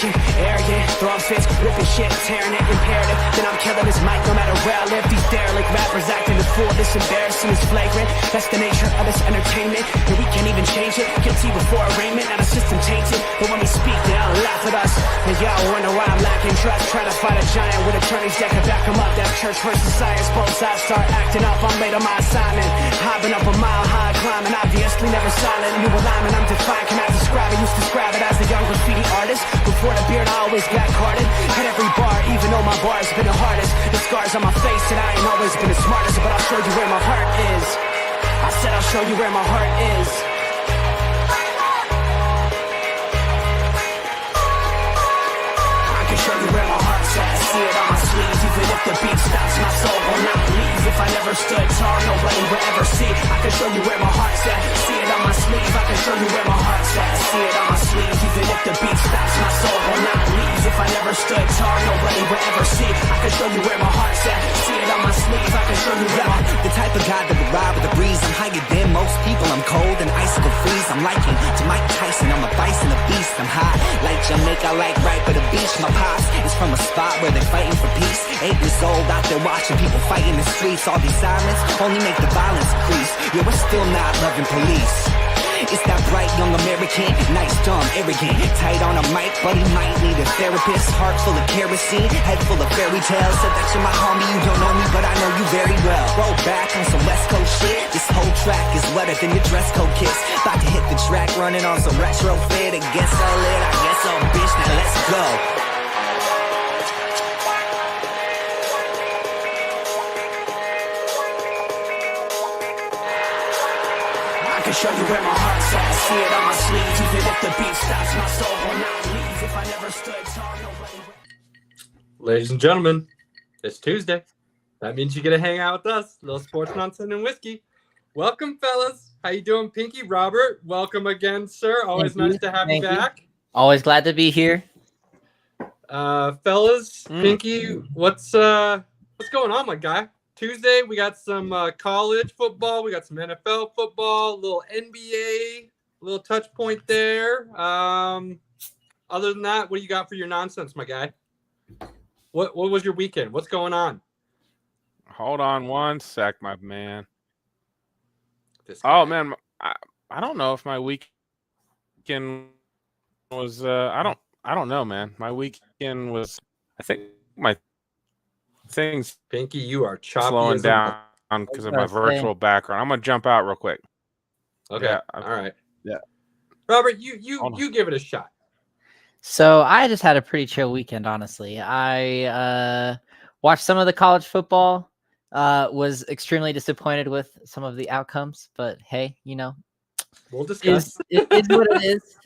arrogant, throwing fits, ripping shit, tearing it, imperative. Then I'm killing this mic no matter where I live. These derelict rappers acting the fool, this embarrassing is flagrant. That's the nature of this entertainment, and we can't even change it. Guilty before arraignment, now the system tainted. But when we speak, they all laugh at us. And y'all wonder why I'm lacking trust. Try to fight a giant with attorneys that can back them up. That's church versus science, both sides start acting up. I'm late on my assignment, hopping up a mile high, climbing, obviously never silent. New alignment, I'm defiant, cannot describe it. Used to describe it as the young graffiti artist. Before the beard, I always got carded. Hit every bar, even though my bar's been the hardest. The scars on my face, and I ain't always been the smartest. But I'll show you where my heart is. I said I'll show you where my heart is. I can show you where my heart's at. See it on my sleeves, even if the beat stops, my soul will not leave. If I never stood tall, nobody will ever see. I can show you where my heart's at. See it on my sleeve, I can show you where my heart's at. See it on my sleeve, even if the beat stops, my soul will not leave. If I never stood tall, nobody will ever see. I can show you where my heart's at. See it on my sleeve, I can show you where my... The type of guy that would ride with the breeze. I'm higher than most people, I'm cold and icicle freeze. I'm liking to Mike Tyson, I'm a bison, a beast. I'm high like Jamaica, like right by the beach. My pops is from a spot where they're fighting for peace. 8 years old, out there watching people fight in the streets. All these sirens only make the violence increase. Yeah, we're still not loving police. It's that bright young American, nice, dumb, arrogant. Tight on a mic, but he might need a therapist. Heart full of kerosene, head full of fairy tales. Said that you're my homie, you don't know me, but I know you very well. Roll back on some West Coast shit. This whole track is wetter than your dress code kiss. About to hit the track, running on some retro fit. It gets so lit, I guess so, bitch, now let's go. I can show you where my heart's at. See it on my sleeve, even if the beat stops, my soul will not leave. If I never stood tall, nobody will... Ladies and gentlemen, it's Tuesday. That means you get to hang out with us, little sports nonsense and whiskey. Welcome, fellas. How you doing, Pinky? Robert, welcome again, sir. Always nice to have you back. Always glad to be here. Fellas, Pinky, what's going on, my guy? Tuesday, we got some college football. We got some NFL football, a little NBA, a little touch point there. Other than that, what do you got for your nonsense, my guy? What was your weekend? What's going on? Hold on one sec, my man. Oh, man, I don't know if my weekend was I don't know, man. My weekend was, I think my things, Pinky, you are choppy slowing down because of my virtual background. I'm gonna jump out real quick. Okay, yeah, all right. Yeah, Robert, you give it a shot. So I just had a pretty chill weekend, honestly. I watched some of the college football. Was extremely disappointed with some of the outcomes, but hey, you know, we'll discuss. It is what it is.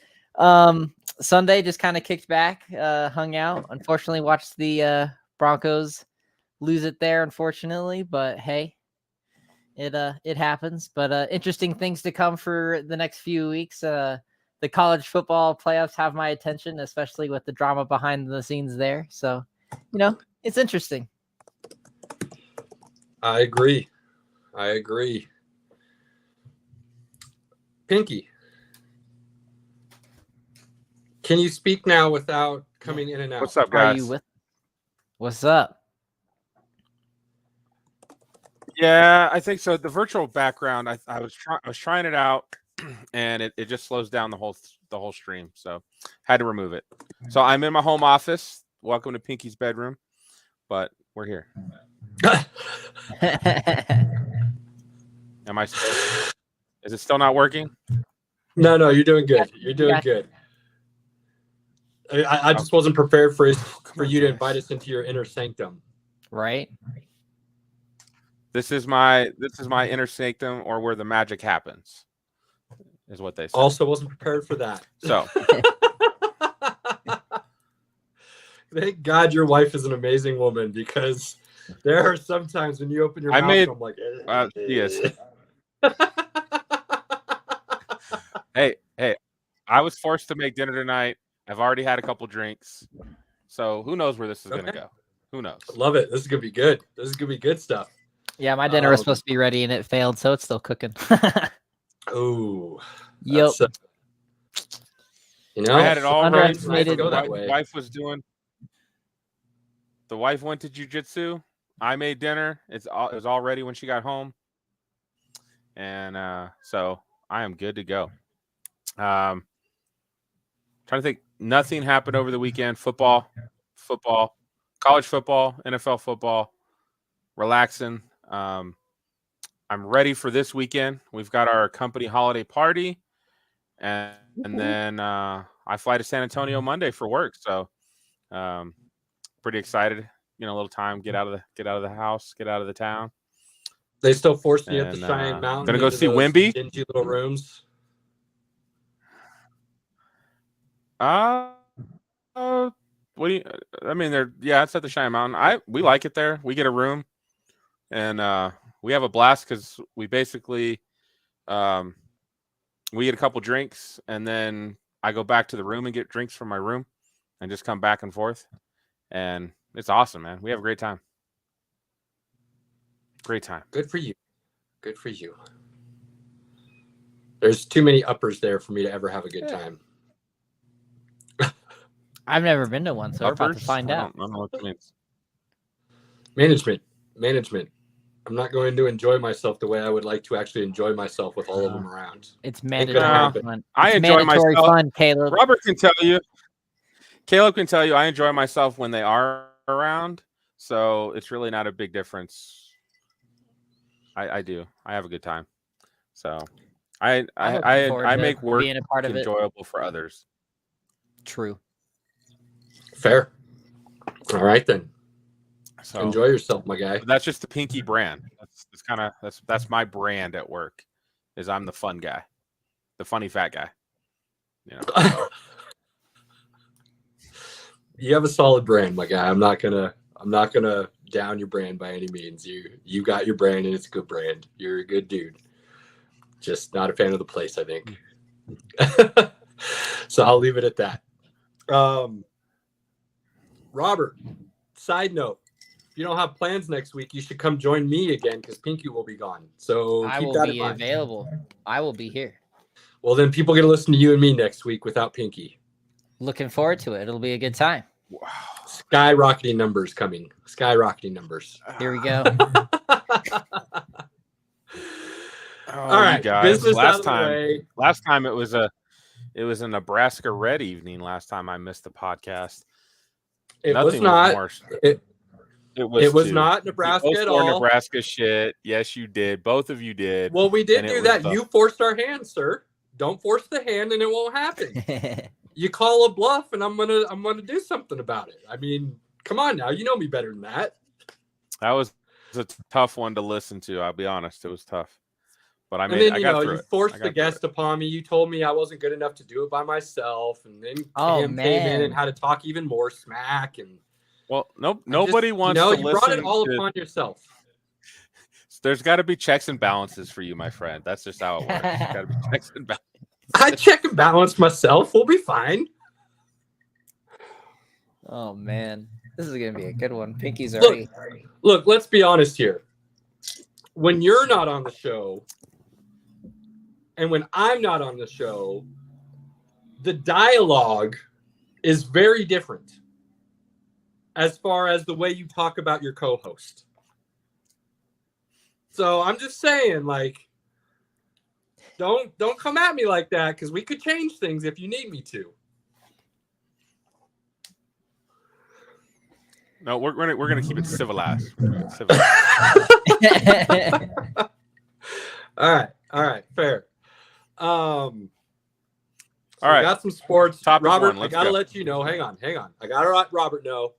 Sunday just kind of kicked back, hung out. Unfortunately, watched the Broncos lose it there, unfortunately, but hey, it happens. But interesting things to come for the next few weeks. The college football playoffs have my attention, especially with the drama behind the scenes there. So, you know, it's interesting. I agree. Pinky, can you speak now without coming in and out? What's up, guys? Are you with? What's up? Yeah, I think so. The virtual background, I was trying it out, and it just slows down the whole stream. So had to remove it. So I'm in my home office. Welcome to Pinky's bedroom, but we're here. Am I still? Is it still not working? No, you're doing good. You're doing good. I just wasn't prepared for you to invite us into your inner sanctum. Right. This is my inner sanctum, or where the magic happens, is what they say. Also wasn't prepared for that. So thank God your wife is an amazing woman, because there are some times when you open your mouth, I'm like, yes. Hey, I was forced to make dinner tonight. I've already had a couple drinks. So who knows where this is going to go? Who knows? Love it. This is going to be good. This is going to be good stuff. Yeah, my dinner was supposed to be ready and it failed, so it's still cooking. Oh. Yep. You know, I had it all right. Underestimated. Go that The way. wife was doing. The wife went to jujitsu. I made dinner. It was all ready when she got home, and so I am good to go. Trying to think. Nothing happened over the weekend. Football, college football, NFL football. Relaxing. I'm ready for this weekend. We've got our company holiday party, and then I fly to San Antonio Monday for work. So, pretty excited. A little time, get out of the house, get out of the town. They still forcing you up the And, Cheyenne Mountain. gonna go into see those Wemby. dingy little rooms. What do you? I mean, it's at the Cheyenne Mountain. We like it there. We get a room, and we have a blast because we basically, we get a couple drinks, and then I go back to the room and get drinks from my room, and just come back and forth, and it's awesome, man. We have a great time. Great time. Good for you. Good for you. There's too many uppers there for me to ever have a good time. I've never been to one, so we're about to find out. I don't know what that means. Management. I'm not going to enjoy myself the way I would like to actually enjoy myself with all of them around. It's gonna mandatory happen. fun. I It's enjoy mandatory myself. fun, Caleb. Robert can tell you. Caleb can tell you I enjoy myself when they are around, so it's really not a big difference. I do. I have a good time. So I'm looking forward I to make work being a part of it. enjoyable for others. True. Fair. All right then. So Enjoy yourself, my guy. that's just the Pinky brand. That's my brand at work. Is I'm the fun guy, the funny fat guy. You have a solid brand, my guy. I'm not gonna down your brand by any means. You got your brand, and it's a good brand. You're a good dude. Just not a fan of the place, I think. So I'll leave it at that. Robert, side note, if you don't have plans next week, you should come join me again because Pinky will be gone. So I keep will that in be mind. available. I will be here. Well, then people get to listen to you and me next week without Pinky. Looking forward to it. It'll be a good time. Wow. Skyrocketing numbers coming. Skyrocketing numbers. Here we go. All right, you guys. business out of the way. Last time it was a Nebraska Red evening. Last time I missed the podcast. It Nothing was not. more. It was too. not Nebraska You both at wore all. Nebraska shit. Yes, you did. Both of you did. Well, we did And it do was that. the- You forced our hand, sir. Don't force the hand, and it won't happen. You call a bluff, and I'm gonna do something about it. I mean, come on now. You know me better than that. That was a tough one to listen to. I'll be honest. It was tough. But I And then I got through you it. forced I the got through guest upon me. You told me I wasn't good enough to do it by myself, and then Oh, Cam came in man. and had to talk even more smack. And Well, nobody wants you to brought it listen all to- upon yourself. There's got to be checks and balances for you, my friend. That's just how it works. There's got to be checks and balances. I check and balance myself. We'll be fine. Oh man, this is gonna be a good one. Pinky's already. Look, let's be honest here. When you're not on the show, and when I'm not on the show, the dialogue is very different as far as the way you talk about your co-host. So I'm just saying, like, don't come at me like that, because we could change things if you need me to. No, we're gonna keep it civilized. All right, fair. So All right. we got some sports. Topic Robert, one, I let's gotta go. let you know. Hang on. I gotta let Robert know.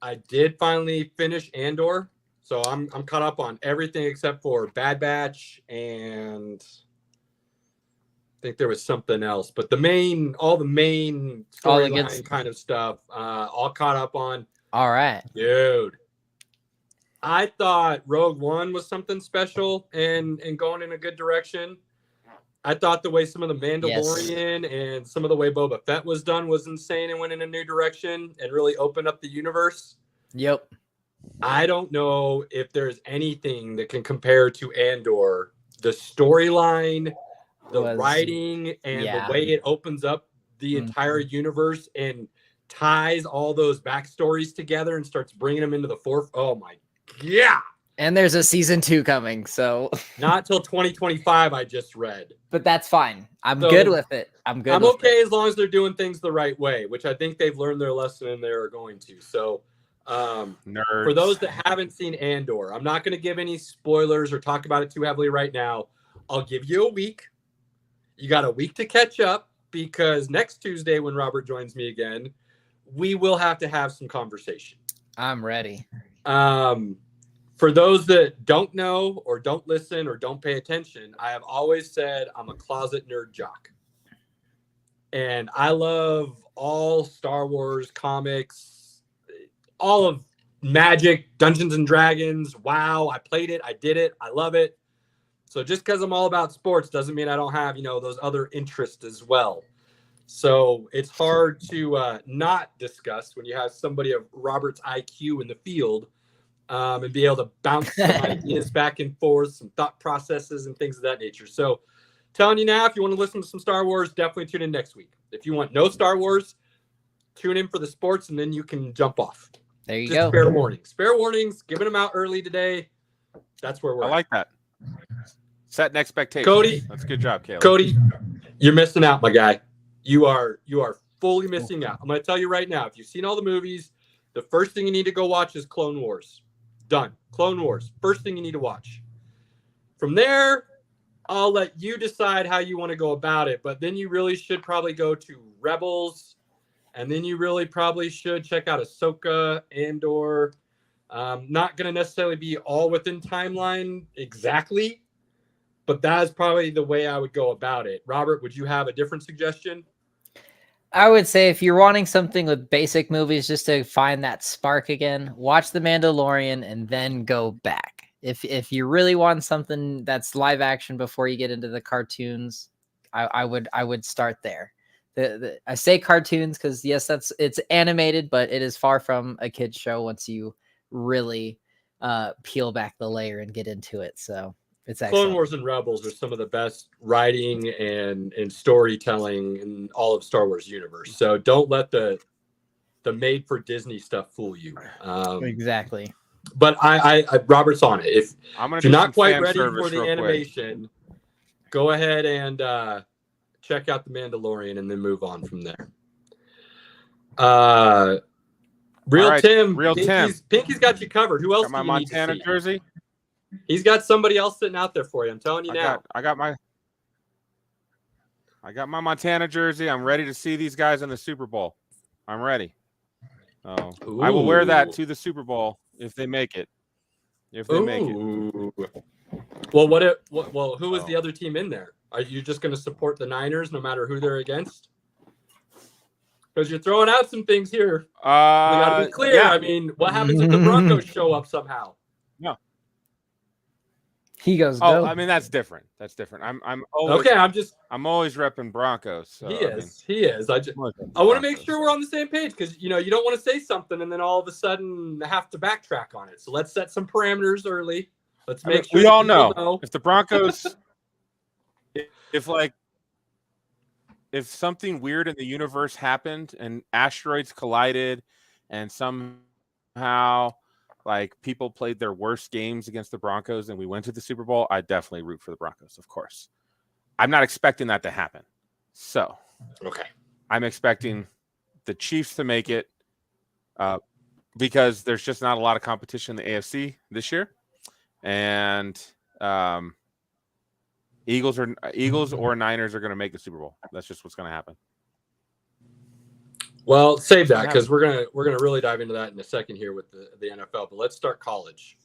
I did finally finish Andor, so I'm caught up on everything except for Bad Batch, and I think there was something else. But all the main All the good storyline kind of stuff, all caught up on. All right. Dude, I thought Rogue One was something special and going in a good direction. I thought the way some of the Mandalorian and some of the way Boba Fett was done was insane and went in a new direction and really opened up the universe. Yep. I don't know if there's anything that can compare to Andor. The storyline, the Was- writing, and yeah. the way it opens up the entire universe and ties all those backstories together and starts bringing them into the forefront. Oh my God. And there's a season 2 coming, so not till 2025. I just read, but that's fine. I'm good with it. I'm okay as long as they're doing things the right way, which I think they've learned their lesson and they're going to. So, for those that haven't seen Andor, I'm not going to give any spoilers or talk about it too heavily right now. I'll give you a week. You got a week to catch up because next Tuesday, when Robert joins me again, we will have to have some conversation. I'm ready. For those that don't know or don't listen or don't pay attention, I have always said I'm a closet nerd jock. And I love all Star Wars comics, all of Magic, Dungeons and Dragons. Wow, I played it. I did it. I love it. So just because I'm all about sports doesn't mean I don't have, those other interests as well. So it's hard to not discuss when you have somebody of Robert's IQ in the field and be able to bounce some ideas back and forth, some thought processes and things of that nature. So telling you now, if you want to listen to some Star Wars, definitely tune in next week. If you want no Star Wars, tune in for the sports and then you can jump off. There you go. Spare warnings, giving them out early today. That's where we're I like that. Setting expectations. Cody, that's a good job, Caleb. Cody, you're missing out, my guy. You are fully missing out. I'm going to tell you right now, if you've seen all the movies, the first thing you need to go watch is Clone Wars. Done. Clone Wars. First thing you need to watch. From there, I'll let you decide how you want to go about it. But then you really should probably go to Rebels. And then you really probably should check out Ahsoka, Andor. Not going to necessarily be all within timeline exactly. But that is probably the way I would go about it. Robert, would you have a different suggestion? I would say if you're wanting something with basic movies just to find that spark again, watch The Mandalorian and then go back. If you really want something that's live action before you get into the cartoons, I would start there. I say cartoons because yes, it's animated, but it is far from a kid's show once you really peel back the layer and get into it. So it's excellent. Clone Wars and Rebels are some of the best writing and storytelling in all of Star Wars universe. So don't let the made for Disney stuff fool you. Exactly. But I Robert's on it. If you're not quite ready for the animation, go ahead and check out The Mandalorian and then move on from there. Tim. Pinky's got you covered. Who else? Got my Montana jersey. He's got somebody else sitting out there for you. I'm telling you now. I got my Montana jersey. I'm ready to see these guys in the Super Bowl. I'm ready. I will wear that to the Super Bowl if they make it. Make it. Well, who is the other team in there? Are you just going to support the Niners no matter who they're against? Because you're throwing out some things here. We got to be clear. Yeah. I mean, what happens if the Broncos show up somehow? No. He goes. Go. I mean, that's different. I'm always, okay. I'm always repping Broncos. So, he is. I want to make sure we're on the same page because you don't want to say something and then all of a sudden have to backtrack on it. So let's set some parameters early. Let's make sure we all know if the Broncos, if something weird in the universe happened and asteroids collided and somehow people played their worst games against the Broncos and we went to the Super Bowl, I definitely root for the Broncos, of course. I'm not expecting that to happen. So, okay. I'm expecting the Chiefs to make it because there's just not a lot of competition in the AFC this year. And Eagles or Niners are going to make the Super Bowl. That's just what's going to happen. Well, save that because we're gonna really dive into that in a second here with the NFL. But let's start college.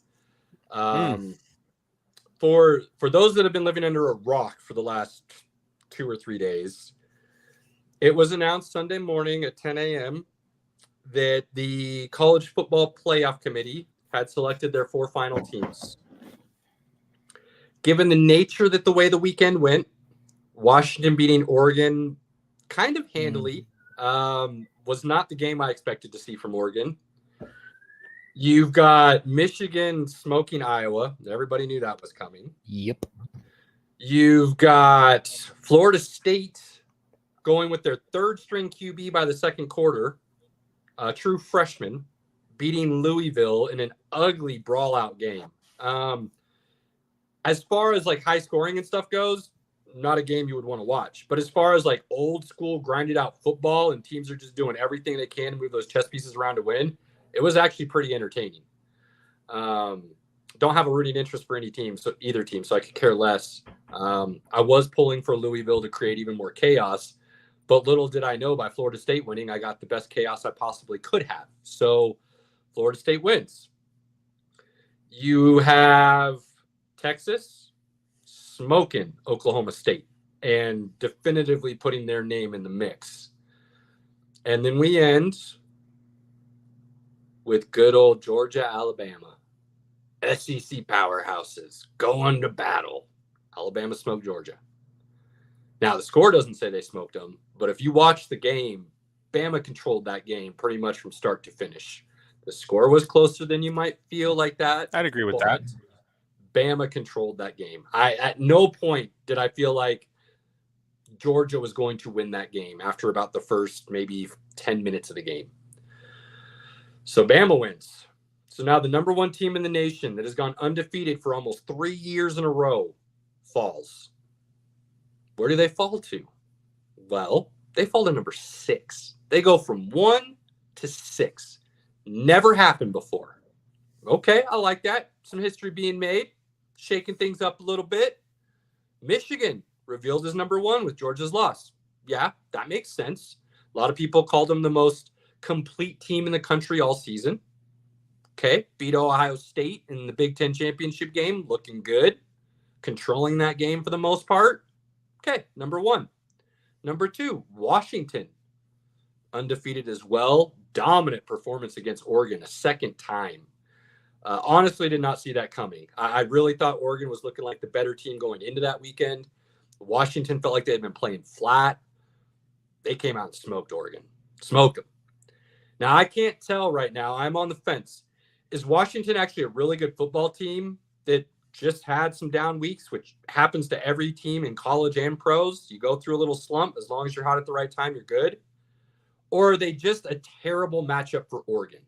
For those that have been living under a rock for the last 2 or 3 days, it was announced Sunday morning at 10 a.m. that the College Football Playoff Committee had selected their 4 final teams. Given the nature that the way the weekend went, Washington beating Oregon kind of handily. Was not the game I expected to see from Oregon. You've got Michigan smoking Iowa. Everybody knew that was coming. Yep. You've got Florida State going with their third-string QB by the second quarter, a true freshman, beating Louisville in an ugly brawl-out game. As far as like high scoring and stuff goes, not a game you would want to watch. But as far as like old school grinded out football and teams are just doing everything they can to move those chess pieces around to win, it was actually pretty entertaining. Don't have a rooting interest for any team, so either team, so I could care less. I was pulling for Louisville to create even more chaos, but little did I know by Florida State winning, I got the best chaos I possibly could have. So Florida State wins. You have Texas smoking Oklahoma State and definitively putting their name in the mix. And then we end with good old Georgia, Alabama. SEC powerhouses going to battle. Alabama smoked Georgia. Now, the score doesn't say they smoked them, but if you watch the game, Bama controlled that game pretty much from start to finish. The score was closer than you might feel like that. I'd agree with that. Bama controlled that game. At no point did I feel like Georgia was going to win that game after about the first maybe 10 minutes of the game. So Bama wins. So now the number one team in the nation that has gone undefeated for almost 3 years in a row falls. Where do they fall to? Well, they fall to number 6. They go from 1 to 6. Never happened before. Okay, I like that. Some history being made, shaking things up a little bit. Michigan revealed as number 1 with Georgia's loss. Yeah, that makes sense. A lot of people called them the most complete team in the country all season. Okay, beat Ohio State in the Big Ten championship game, looking good, controlling that game for the most part. Okay, number 1. Number 2, Washington, undefeated as well. Dominant performance against Oregon a second time. Honestly, did not see that coming. I really thought Oregon was looking like the better team going into that weekend. Washington felt like they had been playing flat. They came out and smoked Oregon. Smoked them. Now, I can't tell right now. I'm on the fence. Is Washington actually a really good football team that just had some down weeks, which happens to every team in college and pros? You go through a little slump. As long as you're hot at the right time, you're good. Or are they just a terrible matchup for Oregon?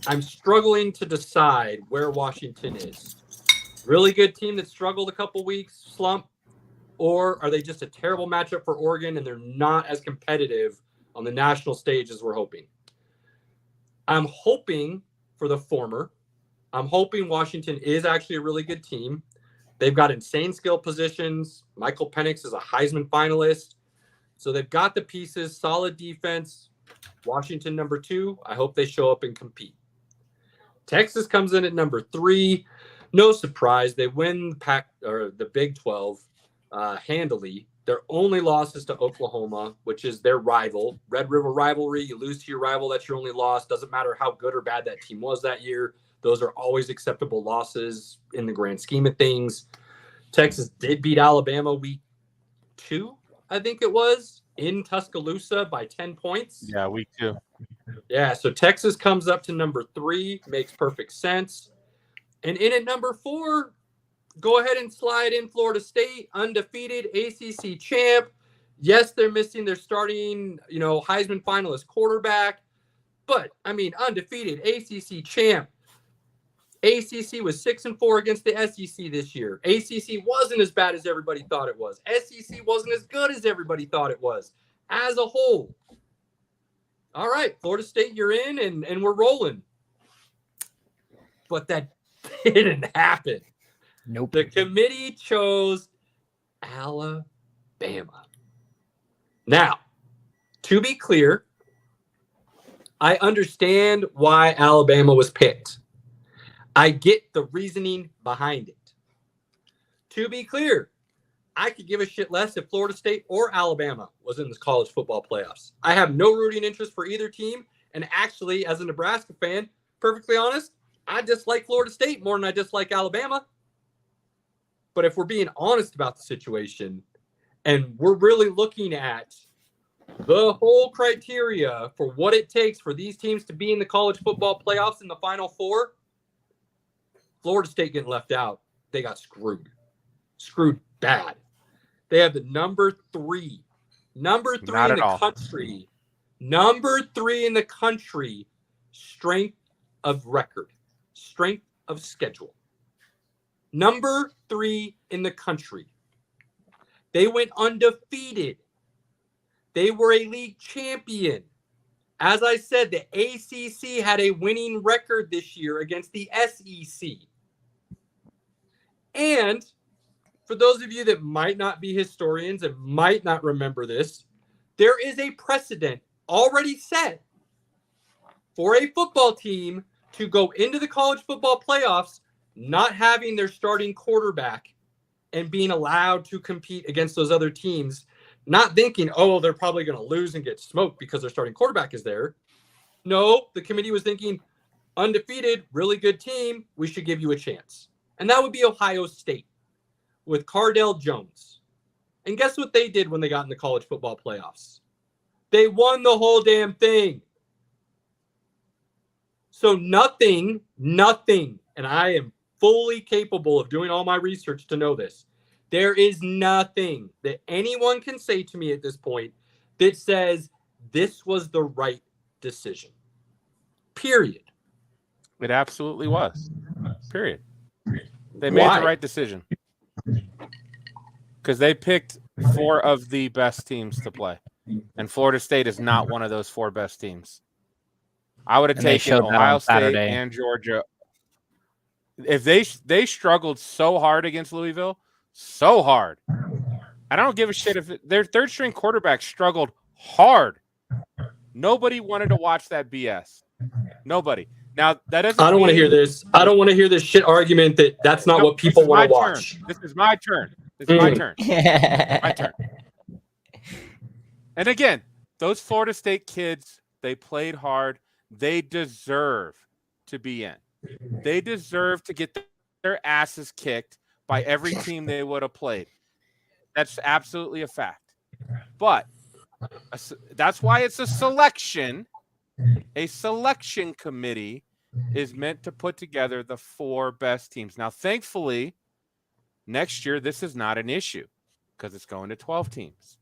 I'm struggling to decide where Washington is. Really good team that struggled a couple weeks, slump, or are they just a terrible matchup for Oregon and they're not as competitive on the national stage as we're hoping? I'm hoping for the former. I'm hoping Washington is actually a really good team. They've got insane skill positions. Michael Penix is a Heisman finalist. So they've got the pieces, solid defense. Washington, number 2. I hope they show up and compete. Texas comes in at number 3. No surprise. They win the Big 12 handily. Their only loss is to Oklahoma, which is their rival. Red River rivalry. You lose to your rival, that's your only loss. Doesn't matter how good or bad that team was that year. Those are always acceptable losses in the grand scheme of things. Texas did beat Alabama week 2, I think it was, in Tuscaloosa by 10 points. Yeah, week 2. Yeah, so Texas comes up to number 3. Makes perfect sense. And in at number 4, go ahead and slide in Florida State, undefeated ACC champ. Yes, they're missing their starting, Heisman finalist quarterback. But, undefeated ACC champ. ACC was 6-4 against the SEC this year. ACC wasn't as bad as everybody thought it was. SEC wasn't as good as everybody thought it was. As a whole. All right, Florida State, you're in, and we're rolling. But that didn't happen. Nope. The committee chose Alabama. Now, to be clear, I understand why Alabama was picked. I get the reasoning behind it. To be clear, I could give a shit less if Florida State or Alabama was in the college football playoffs. I have no rooting interest for either team. And actually, as a Nebraska fan, perfectly honest, I dislike Florida State more than I dislike Alabama. But if we're being honest about the situation, and we're really looking at the whole criteria for what it takes for these teams to be in the college football playoffs in the Final Four, Florida State getting left out, they got screwed. Screwed bad. They have the number 3 Number 3 Not in at the all. country. Number 3 in the country. Strength of record. Strength of schedule. Number 3 in the country. They went undefeated. They were a league champion. As I said, the ACC had a winning record this year against the SEC. And for those of you that might not be historians and might not remember this, there is a precedent already set for a football team to go into the college football playoffs not having their starting quarterback and being allowed to compete against those other teams, not thinking, oh, they're probably going to lose and get smoked because their starting quarterback is there. No, the committee was thinking, undefeated, really good team, we should give you a chance. And that would be Ohio State with Cardell Jones. And guess what they did when they got in the college football playoffs? They won the whole damn thing. So nothing, and I am fully capable of doing all my research to know this. There is nothing that anyone can say to me at this point that says this was the right decision. Period. It absolutely was. Period. They made Why? the right decision. Because they picked 4 of the best teams to play. And Florida State is not one of those 4 best teams. I would have And they taken showed that on Ohio State Saturday. and Georgia. If they struggled so hard against Louisville, so hard. I don't give a shit if their third string quarterback struggled hard. Nobody wanted to watch that BS. Nobody. Now that doesn't. I don't want to hear this. I don't want to hear this shit argument that that's not what people want to watch. This is my turn. This is my turn. My turn. And again, those Florida State kids, they played hard. They deserve to be in. They deserve to get their asses kicked by every team they would have played. That's absolutely a fact. But that's why it's a selection. A selection committee is meant to put together the 4 best teams. Now, thankfully, next year, this is not an issue because it's going to 12 teams.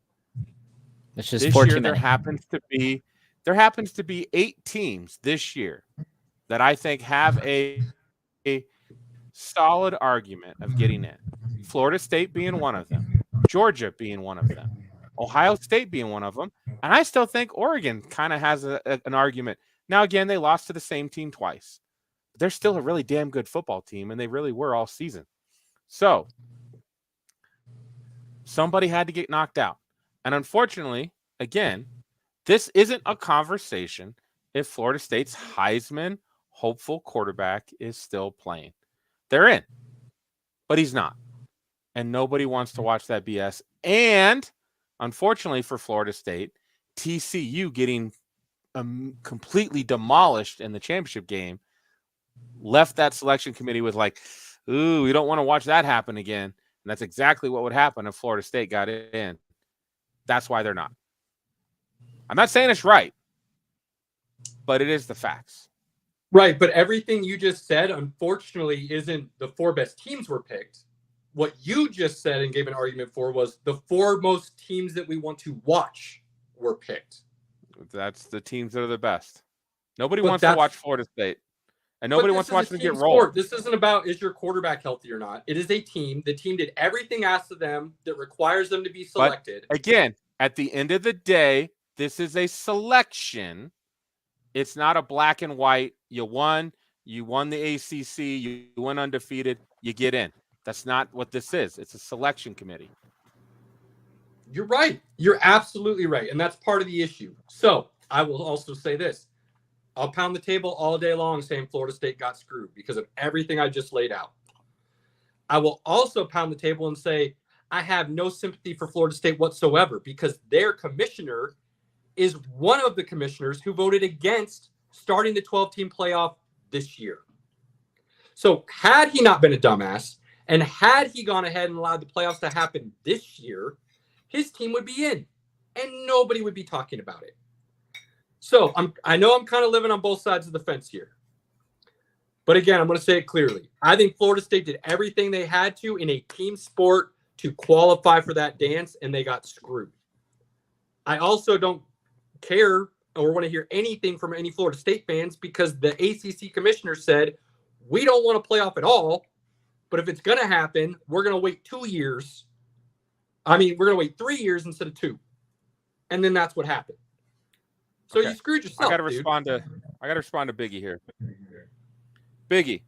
It's just This 14 year, there happens to be 8 teams this year that I think have a solid argument of getting in. Florida State being one of them, Georgia being one of them, Ohio State being one of them, and I still think Oregon kind of has an argument. Now, again, they lost to the same team twice. But they're still a really damn good football team, and they really were all season. So somebody had to get knocked out. And unfortunately, again, this isn't a conversation if Florida State's Heisman hopeful quarterback is still playing. They're in, but he's not. And nobody wants to watch that BS. And unfortunately for Florida State, TCU getting completely demolished in the championship game left that selection committee with like, ooh, we don't want to watch that happen again. And that's exactly what would happen if Florida State got in. That's why they're not. I'm not saying it's right, but it is the facts. Right, but everything you just said, unfortunately, isn't the 4 best teams were picked. What you just said and gave an argument for was the 4 most teams that we want to watch were picked. That's the teams that are the best. Nobody wants to watch Florida State. And nobody wants to watch them get rolled. Sport. This isn't about is your quarterback healthy or not. It is a team. The team did everything asked of them that requires them to be selected. But again, at the end of the day, this is a selection. It's not a black and white. You won the ACC. You went undefeated. You get in. That's not what this is. It's a selection committee. You're right. You're absolutely right. And that's part of the issue. So I will also say this. I'll pound the table all day long saying Florida State got screwed because of everything I just laid out. I will also pound the table and say I have no sympathy for Florida State whatsoever because their commissioner is one of the commissioners who voted against starting the 12-team playoff this year. So had he not been a dumbass and had he gone ahead and allowed the playoffs to happen this year, his team would be in and nobody would be talking about it. So I know I'm kind of living on both sides of the fence here. But again, I'm going to say it clearly. I think Florida State did everything they had to in a team sport to qualify for that dance, and they got screwed. I also don't care or want to hear anything from any Florida State fans because the ACC commissioner said, we don't want to play off at all, but if it's going to happen, we're going to wait 2 years. I mean, we're going to wait 3 years instead of 2. And then that's what happened. So you screwed yourself. I got to respond to Biggie here. Biggie,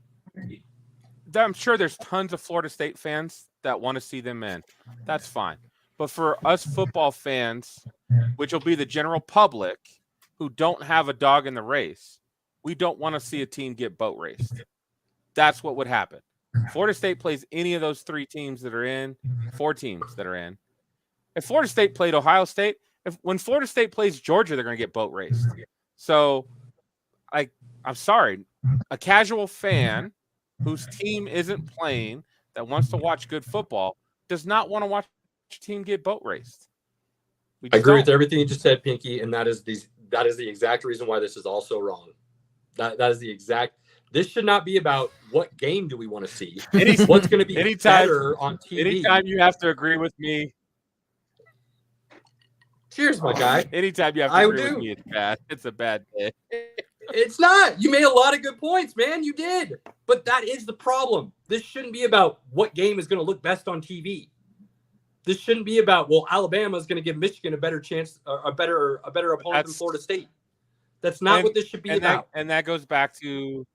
I'm sure there's tons of Florida State fans that want to see them in. That's fine. But for us football fans, which will be the general public who don't have a dog in the race, we don't want to see a team get boat raced. That's what would happen. Florida State plays any of those 4 teams that are in. If Florida State played Ohio State, when Florida State plays Georgia, they're going to get boat raced. So, I'm sorry. A casual fan whose team isn't playing that wants to watch good football does not want to watch a team get boat raced. I agree with everything you just said, Pinky, and that is the exact reason why this is also wrong. That is the exact. This should not be about what game do we want to see. What's going to be better on TV. Anytime you have to agree with me. Cheers, my guy. Anytime you have to agree with me, it's bad. It's a bad day. It's not. You made a lot of good points, man. You did. But that is the problem. This shouldn't be about what game is going to look best on TV. This shouldn't be about, well, Alabama is going to give Michigan a better chance, a better opponent than Florida State. That's not what this should be about. And that goes back to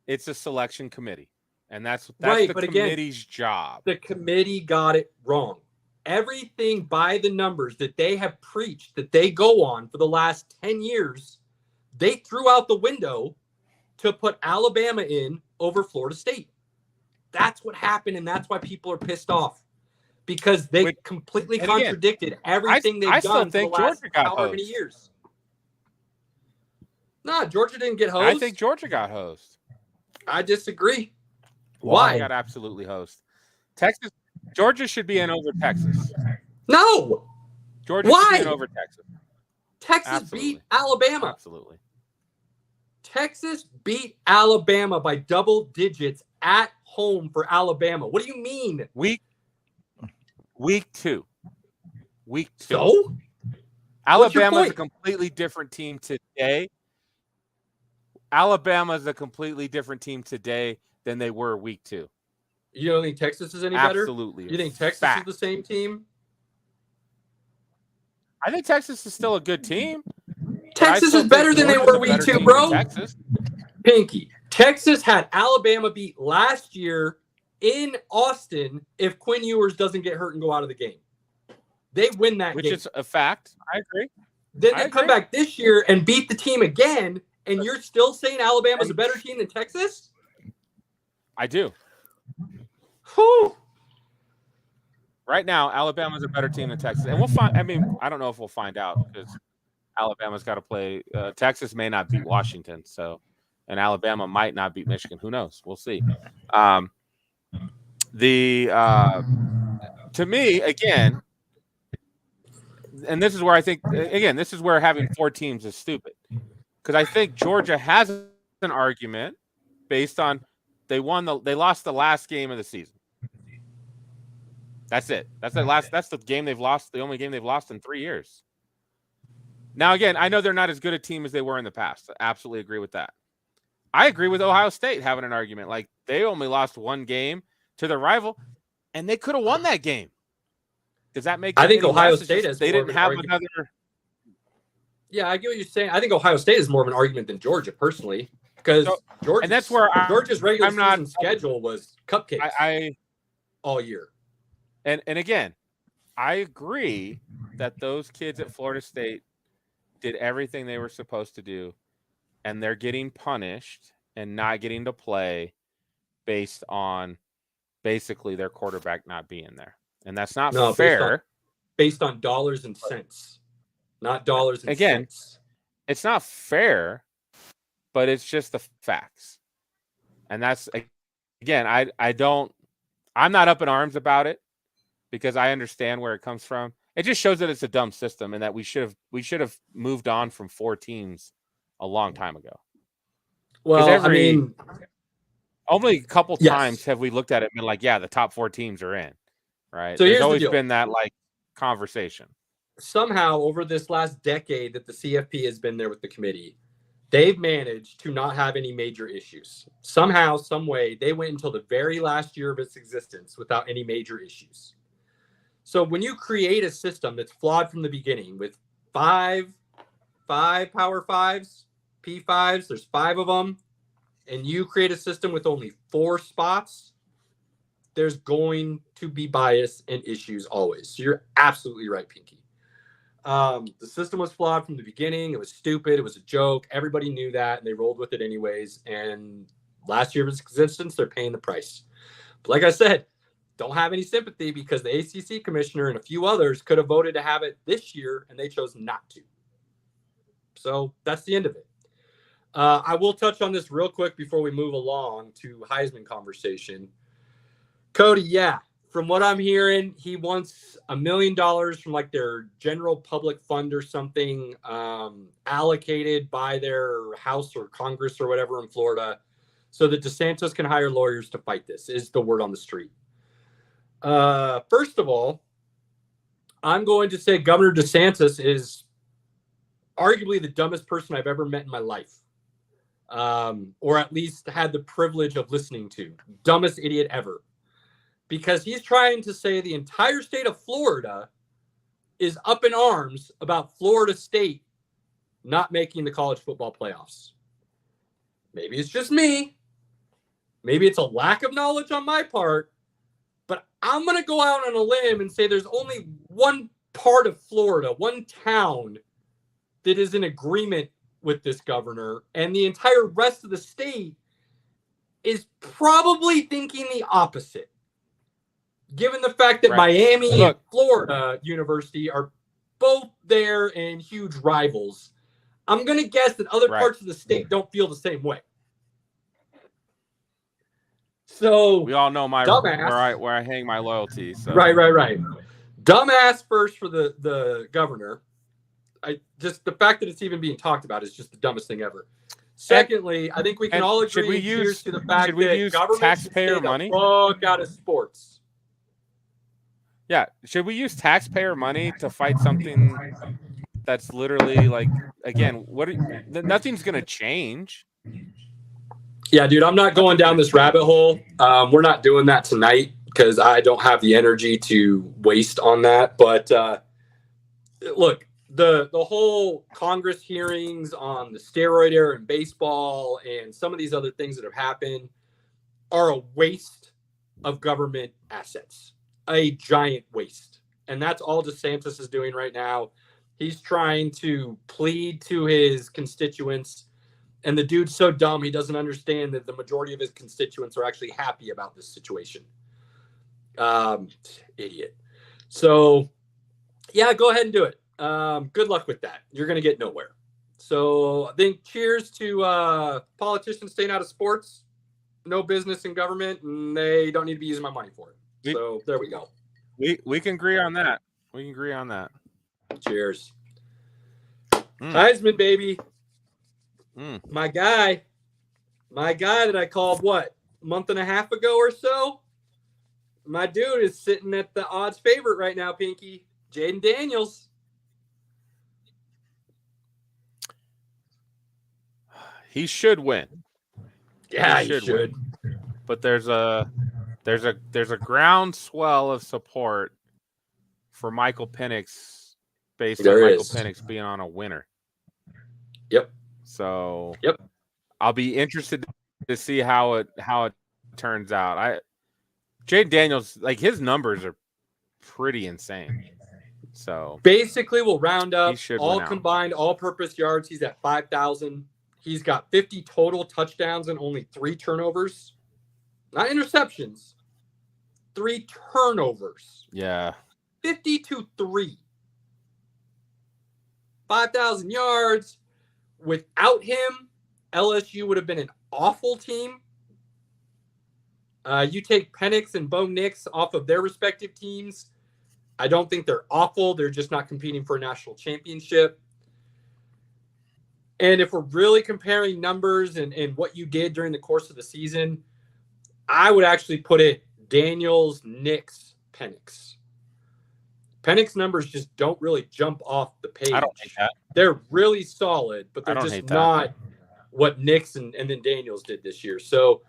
it's a selection committee. And that's right, the committee's job. The committee got it wrong. Everything by the numbers that they have preached, that they go on for the last 10 years, they threw out the window to put Alabama in over Florida State. That's what happened, and that's why people are pissed off. Because they completely contradicted everything they've done for the last however many years. No, Georgia didn't get host. I think Georgia got host. I disagree. Why? Got absolutely host. Georgia should be in over Texas. No. Georgia should be in over Texas. Texas beat Alabama. Absolutely. Texas beat Alabama by double digits at home for Alabama. What do you mean? Week 2. So? Alabama is a completely different team today. Alabama is a completely different team today than they were week 2. You don't think Texas is any better? Absolutely. You think Texas is the same team? I think Texas is still a good team. Texas is better than they were week 2, bro. Texas. Pinky. Texas had Alabama beat last year in Austin if Quinn Ewers doesn't get hurt and go out of the game. They win that game. Which is a fact. I agree. Then they come back this year and beat the team again, and you're still saying Alabama's a better team than Texas? I do. Whew. Right now, Alabama's a better team than Texas. And we'll find – I mean, I don't know if we'll find out because Alabama's got to play Texas may not beat Washington, and Alabama might not beat Michigan. Who knows? We'll see. To me, again, and this is where I think, again, this is where having 4 teams is stupid. Because I think Georgia has an argument based on they lost the last game of the season. That's it. That's the game they've lost, the only game they've lost in 3 years. Now, again, I know they're not as good a team as they were in the past. I absolutely agree with that. I agree with Ohio State having an argument. Like, they only lost 1 game to their rival, and they could have won that game. Does that make sense? I think Ohio State has they didn't have another. Yeah, I get what you're saying. I think Ohio State is more of an argument than Georgia, personally, because Georgia, and that's where Georgia's regular season schedule was cupcakes all year. And again, I agree that those kids at Florida State did everything they were supposed to do, and they're getting punished and not getting to play based on basically their quarterback not being there. And that's not fair. Based on dollars and cents, not dollars and cents. It's not fair, but it's just the facts. And that's, again, I'm not up in arms about it because I understand where it comes from. It just shows that it's a dumb system and that we should have moved on from 4 teams a long time ago. Well, only a couple times have we looked at it and been like, yeah, the top 4 teams are in, right? So there's always been that like conversation. somehow over this last decade that the CFP has been there with the committee, they've managed to not have any major issues. Somehow, some way, they went until the very last year of its existence without any major issues. So when you create a system that's flawed from the beginning with five Power Fives, P5s, there's 5 of them, and you create a system with only 4 spots, there's going to be bias and issues always. So you're absolutely right, Pinky. The system was flawed from the beginning. It was stupid. It was a joke. Everybody knew that, and they rolled with it anyways. And last year of its existence, they're paying the price. But like I said, don't have any sympathy because the ACC commissioner and a few others could have voted to have it this year, and they chose not to. So that's the end of it. I will touch on this real quick before we move along to Heisman conversation. Cody, yeah, from what I'm hearing, he wants $1 million from like their general public fund or something allocated by their House or Congress or whatever in Florida so that DeSantis can hire lawyers to fight this, is the word on the street. First of all, I'm going to say Governor DeSantis is arguably the dumbest person I've ever met in my life. Or at least had the privilege of listening to. Dumbest idiot ever. Because he's trying to say the entire state of Florida is up in arms about Florida State not making the college football playoffs. Maybe it's just me. Maybe it's a lack of knowledge on my part. But I'm going to go out on a limb and say there's only one part of Florida, one town that is in agreement with this governor, and the entire rest of the state is probably thinking the opposite. Given the fact that Miami and Florida University are both there and huge rivals, I'm going to guess that other parts of the state don't feel the same way. So we all know where I hang my loyalty. So. Right. Dumbass first for the governor. Just the fact that it's even being talked about is just the dumbest thing ever. Secondly, I think we can all agree to the fact that government taxpayer money fuck out of sports. Yeah, should we use taxpayer money to fight something that's literally like, again, nothing's going to change. Yeah, dude, I'm not going down this rabbit hole. We're not doing that tonight because I don't have the energy to waste on that. But look, the whole Congress hearings on the steroid era in baseball and some of these other things that have happened are a waste of government assets. A giant waste. And that's all DeSantis is doing right now. He's trying to plead to his constituents. And the dude's so dumb, he doesn't understand that the majority of his constituents are actually happy about this situation. Idiot. So, yeah, go ahead and do it. Good luck with that. You're going to get nowhere. So I think cheers to politicians staying out of sports. No business in government, and they don't need to be using my money for it. So there we go. We can agree on that. We can agree on that. Cheers. Heisman, baby. My guy that I called, a month and a half ago or so? My dude is sitting at the odds favorite right now, Pinky. Jaden Daniels. He should win. Yeah, he should. Win. But there's a groundswell of support for Michael Penix based on Michael Penix being on a winner. Yep. So I'll be interested to see how it turns out. Jaden Daniels, like, his numbers are pretty insane. So basically we'll round up all combined all-purpose yards. He's at 5,000. He's got 50 total touchdowns and only 3 turnovers. Not interceptions. 3 turnovers. Yeah. 50-3. 5,000 yards. Without him, LSU would have been an awful team. You take Penix and Bo Nix off of their respective teams. I don't think they're awful. They're just not competing for a national championship. And if we're really comparing numbers and what you did during the course of the season, I would actually put it Daniels, Nix, Penix. Penix numbers just don't really jump off the page. I don't hate that. They're really solid, but they're just not what Nick's and then Daniels did this year. So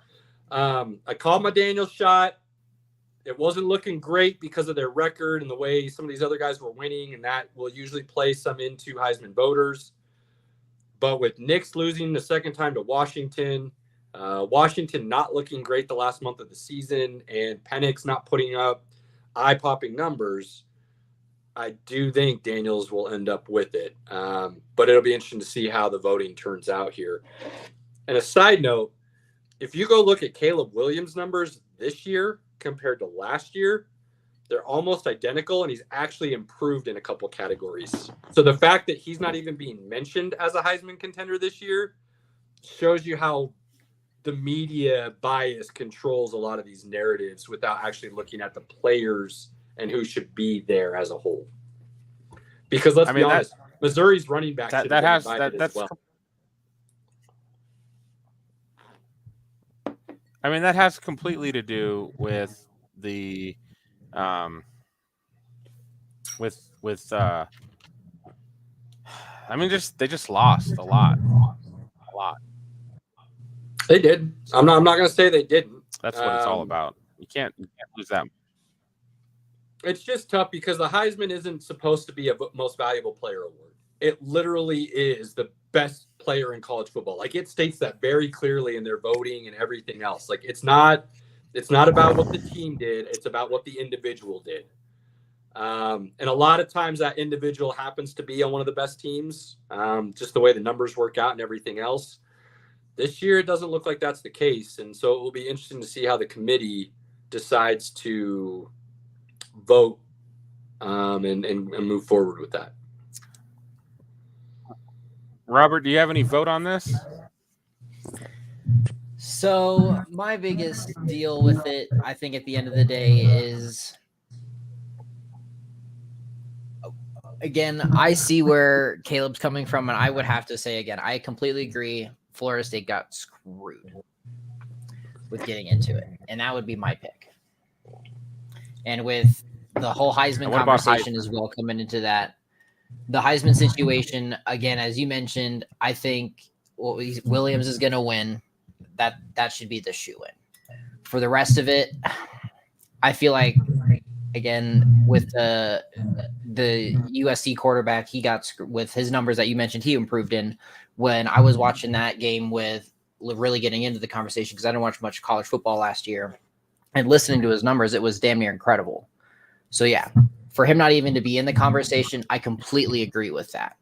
I called my Daniels shot. It wasn't looking great because of their record and the way some of these other guys were winning, and that will usually play some into Heisman voters. But with Nick's losing the second time to Washington, Washington not looking great the last month of the season, and Penix not putting up eye-popping numbers, I do think Daniels will end up with it. But it'll be interesting to see how the voting turns out here. And a side note, if you go look at Caleb Williams' numbers this year compared to last year, they're almost identical, and he's actually improved in a couple categories. So the fact that he's not even being mentioned as a Heisman contender this year shows you how the media bias controls a lot of these narratives without actually looking at the players and who should be there as a whole. Because let's be honest, Missouri's running back should have been invited as well. I mean, that has completely to do with the they just lost a lot. They did. I'm not going to say they didn't. That's what it's all about. You can't lose that. It's just tough because the Heisman isn't supposed to be a most valuable player award. It literally is the best player in college football. Like, it states that very clearly in their voting and everything else. Like, it's not about what the team did. It's about what the individual did. And a lot of times that individual happens to be on one of the best teams, just the way the numbers work out and everything else. This year, it doesn't look like that's the case. And so it will be interesting to see how the committee decides to vote and move forward with that. Robert, do you have any vote on this? So my biggest deal with it, I think at the end of the day, is, again, I see where Caleb's coming from, and I would have to say, again, I completely agree. Florida State got screwed with getting into it, and that would be my pick. And with the whole Heisman conversation as well coming into that, the Heisman situation, again, as you mentioned, I think Williams is going to win. That should be the shoe-in. For the rest of it, I feel like, again, with the USC quarterback, he got with his numbers that you mentioned, he improved in. When I was watching that game with really getting into the conversation, because I didn't watch much college football last year, and listening to his numbers, it was damn near incredible. So yeah, for him not even to be in the conversation, I completely agree with that.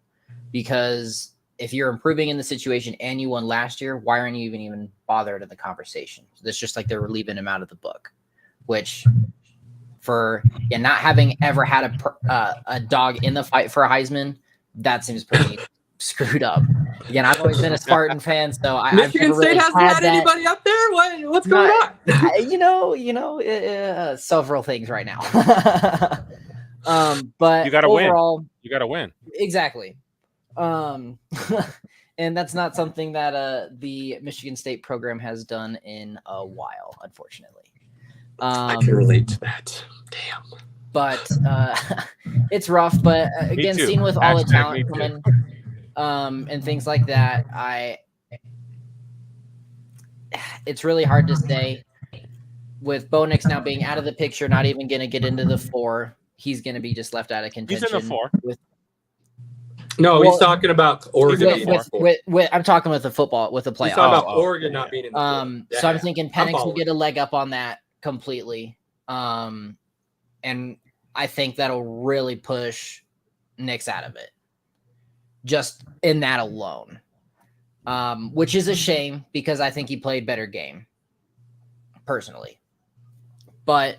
Because if you're improving in the situation and you won last year, why aren't you even bothered in the conversation? So it's just like they were leaving him out of the book, which for not having ever had a dog in the fight for a Heisman, that seems pretty screwed up. Again, I've always been a Spartan fan, so Michigan State hasn't had anybody up there. What's going on? Several things right now. But you got to win. You got to win. Exactly. And that's not something that the Michigan State program has done in a while, unfortunately. I can relate to that. Damn. But it's rough. But again, seen with all the talent coming. And things like that, it's really hard to say. With Bo Nix now being out of the picture, not even going to get into the 4, he's going to be just left out of contention. He's in the 4. He's talking about Oregon. I'm talking with the football, with the playoff. He's talking about Oregon not being in the 4. So I'm thinking Penix will get a leg up on that completely. And I think that'll really push Nix out of it. Just in that alone, which is a shame because I think he played better game personally. But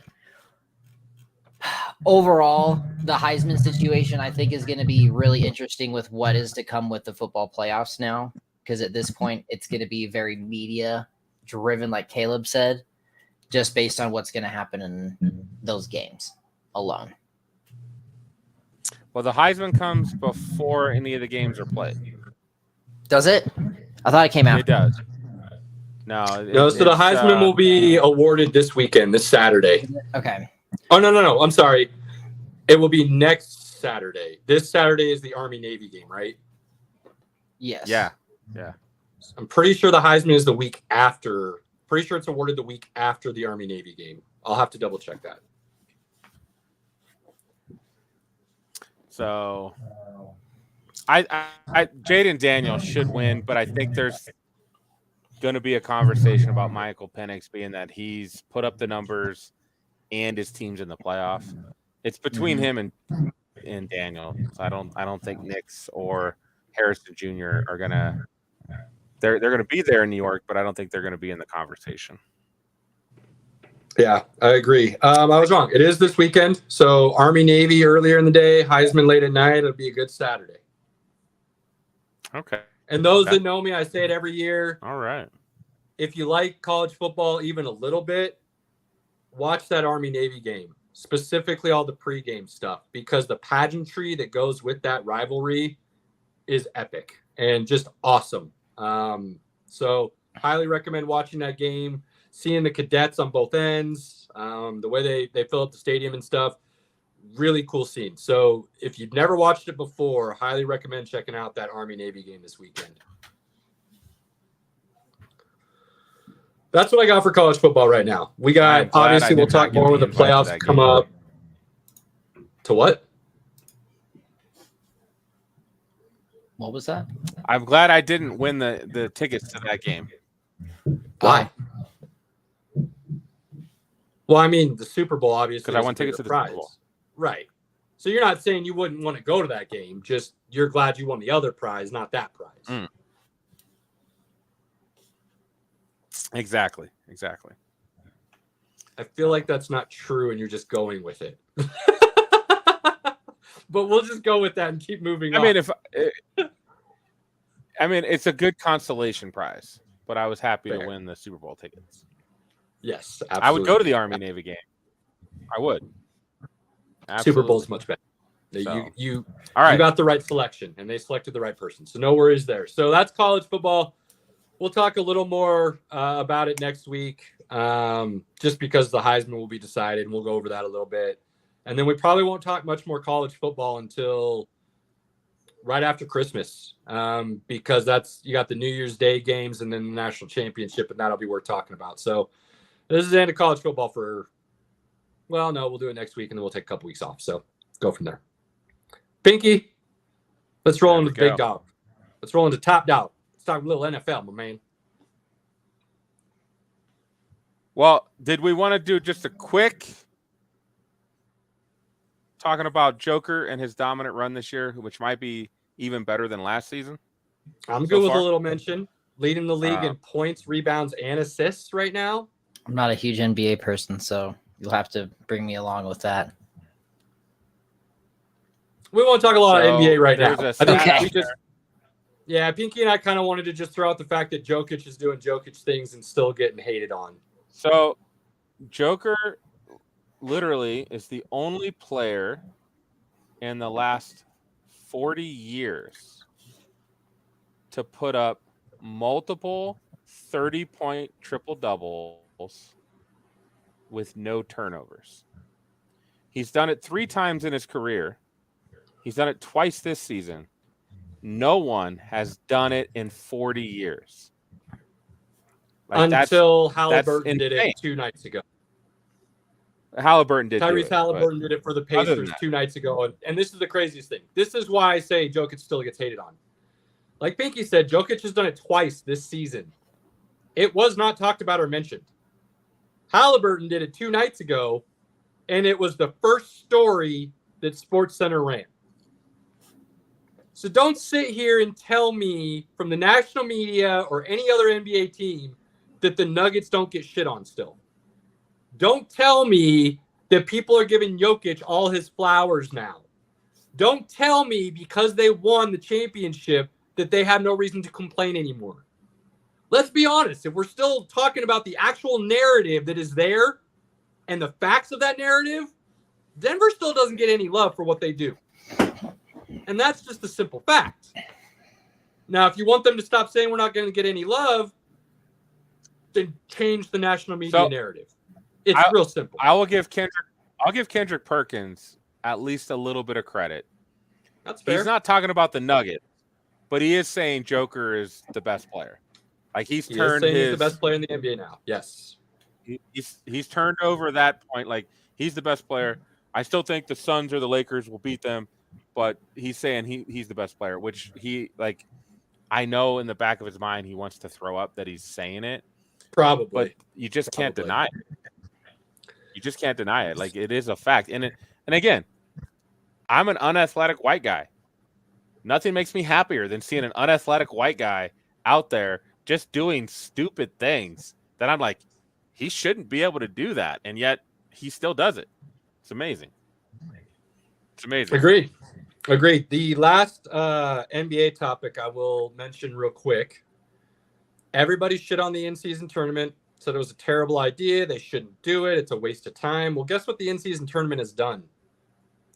overall, the Heisman situation, I think, is going to be really interesting with what is to come with the football playoffs now, because at this point, it's going to be very media driven, like Caleb said, just based on what's going to happen in those games alone. Well, the Heisman comes before any of the games are played. Does it? I thought it came out. It does. No. So the Heisman will be awarded this weekend, this Saturday. Okay. Oh, no. I'm sorry. It will be next Saturday. This Saturday is the Army-Navy game, right? Yes. Yeah. I'm pretty sure the Heisman is the week after. Pretty sure it's awarded the week after the Army-Navy game. I'll have to double check that. So, I Jaden Daniel should win, but I think there's going to be a conversation about Michael Penix being that he's put up the numbers and his team's in the playoff. It's between him and Daniel. So I don't think Nix or Harrison Jr. are gonna. They're gonna be there in New York, but I don't think they're gonna be in the conversation. Yeah, I agree. I was wrong. It is this weekend. So Army-Navy earlier in the day, Heisman late at night. It'll be a good Saturday. Okay. And those that know me, I say it every year. All right. If you like college football even a little bit, watch that Army-Navy game, specifically all the pregame stuff, because the pageantry that goes with that rivalry is epic and just awesome. So highly recommend watching that game, seeing the cadets on both ends, the way they fill up the stadium and stuff. Really cool scene. So if you've never watched it before, highly recommend checking out that Army-Navy game this weekend. That's what I got for college football right now. We got, obviously, we'll talk more when the playoffs come up. To what? What was that? I'm glad I didn't win the tickets to that game. Why? Well, I mean, the Super Bowl, obviously. Because I won tickets to the prize. Super Bowl. Right. So you're not saying you wouldn't want to go to that game. Just you're glad you won the other prize, not that prize. Exactly. I feel like that's not true, and you're just going with it. But we'll just go with that and keep moving on. I mean, it's a good consolation prize, but I was happy to win the Super Bowl tickets. Yes, absolutely. I would go to the Army-Navy game. I would. Absolutely. Super Bowl's much better. So, you all right. You got the right selection, and they selected the right person. So no worries there. So that's college football. We'll talk a little more about it next week, just because the Heisman will be decided, and we'll go over that a little bit. And then we probably won't talk much more college football until right after Christmas, because you got the New Year's Day games and then the national championship, and that'll be worth talking about. So this is the end of college football we'll do it next week, and then we'll take a couple weeks off. So go from there. Pinky, let's roll into big dog. Let's roll into top dog. Let's talk a little NFL, my man. Well, did we want to do just a quick talking about Joker and his dominant run this year, which might be even better than last season? I'm good with a little mention. Leading the league in points, rebounds, and assists right now. I'm not a huge NBA person, so you'll have to bring me along with that. We won't talk a lot of NBA right now. Okay. Pinky and I kind of wanted to just throw out the fact that Jokic is doing Jokic things and still getting hated on. So Joker literally is the only player in the last 40 years to put up multiple 30-point triple-doubles with no turnovers. He's done it 3 times in his career. He's done it twice this season. No one has done it in 40 years. Until Halliburton did it 2 nights ago. Halliburton did Tyrese Halliburton did it for the Pacers 2 nights ago. And this is the craziest thing. This is why I say Jokic still gets hated on. Like Pinky said, Jokic has done it twice this season. It was not talked about or mentioned. Halliburton did it 2 nights ago, and it was the first story that SportsCenter ran. So don't sit here and tell me from the national media or any other NBA team that the Nuggets don't get shit on still. Don't tell me that people are giving Jokic all his flowers now. Don't tell me because they won the championship that they have no reason to complain anymore. Let's be honest. If we're still talking about the actual narrative that is there and the facts of that narrative, Denver still doesn't get any love for what they do. And that's just a simple fact. Now, if you want them to stop saying we're not going to get any love, then change the national media narrative. It's real simple. I'll give Kendrick Perkins at least a little bit of credit. That's fair. He's not talking about the Nuggets, but he is saying Joker is the best player. Like he's turned he's the best player in the NBA now. Yes. He's turned over that point. Like he's the best player. I still think the Suns or the Lakers will beat them, but he's saying he's the best player, which I know in the back of his mind he wants to throw up that he's saying it. Probably. But you just can't deny it. You just can't deny it. Like it is a fact. And again, I'm an unathletic white guy. Nothing makes me happier than seeing an unathletic white guy out there just doing stupid things that I'm like, he shouldn't be able to do that. And yet he still does it. It's amazing. It's amazing. Agreed. The last NBA topic I will mention real quick. Everybody shit on the in-season tournament. Said it was a terrible idea. They shouldn't do it. It's a waste of time. Well, guess what the in-season tournament has done?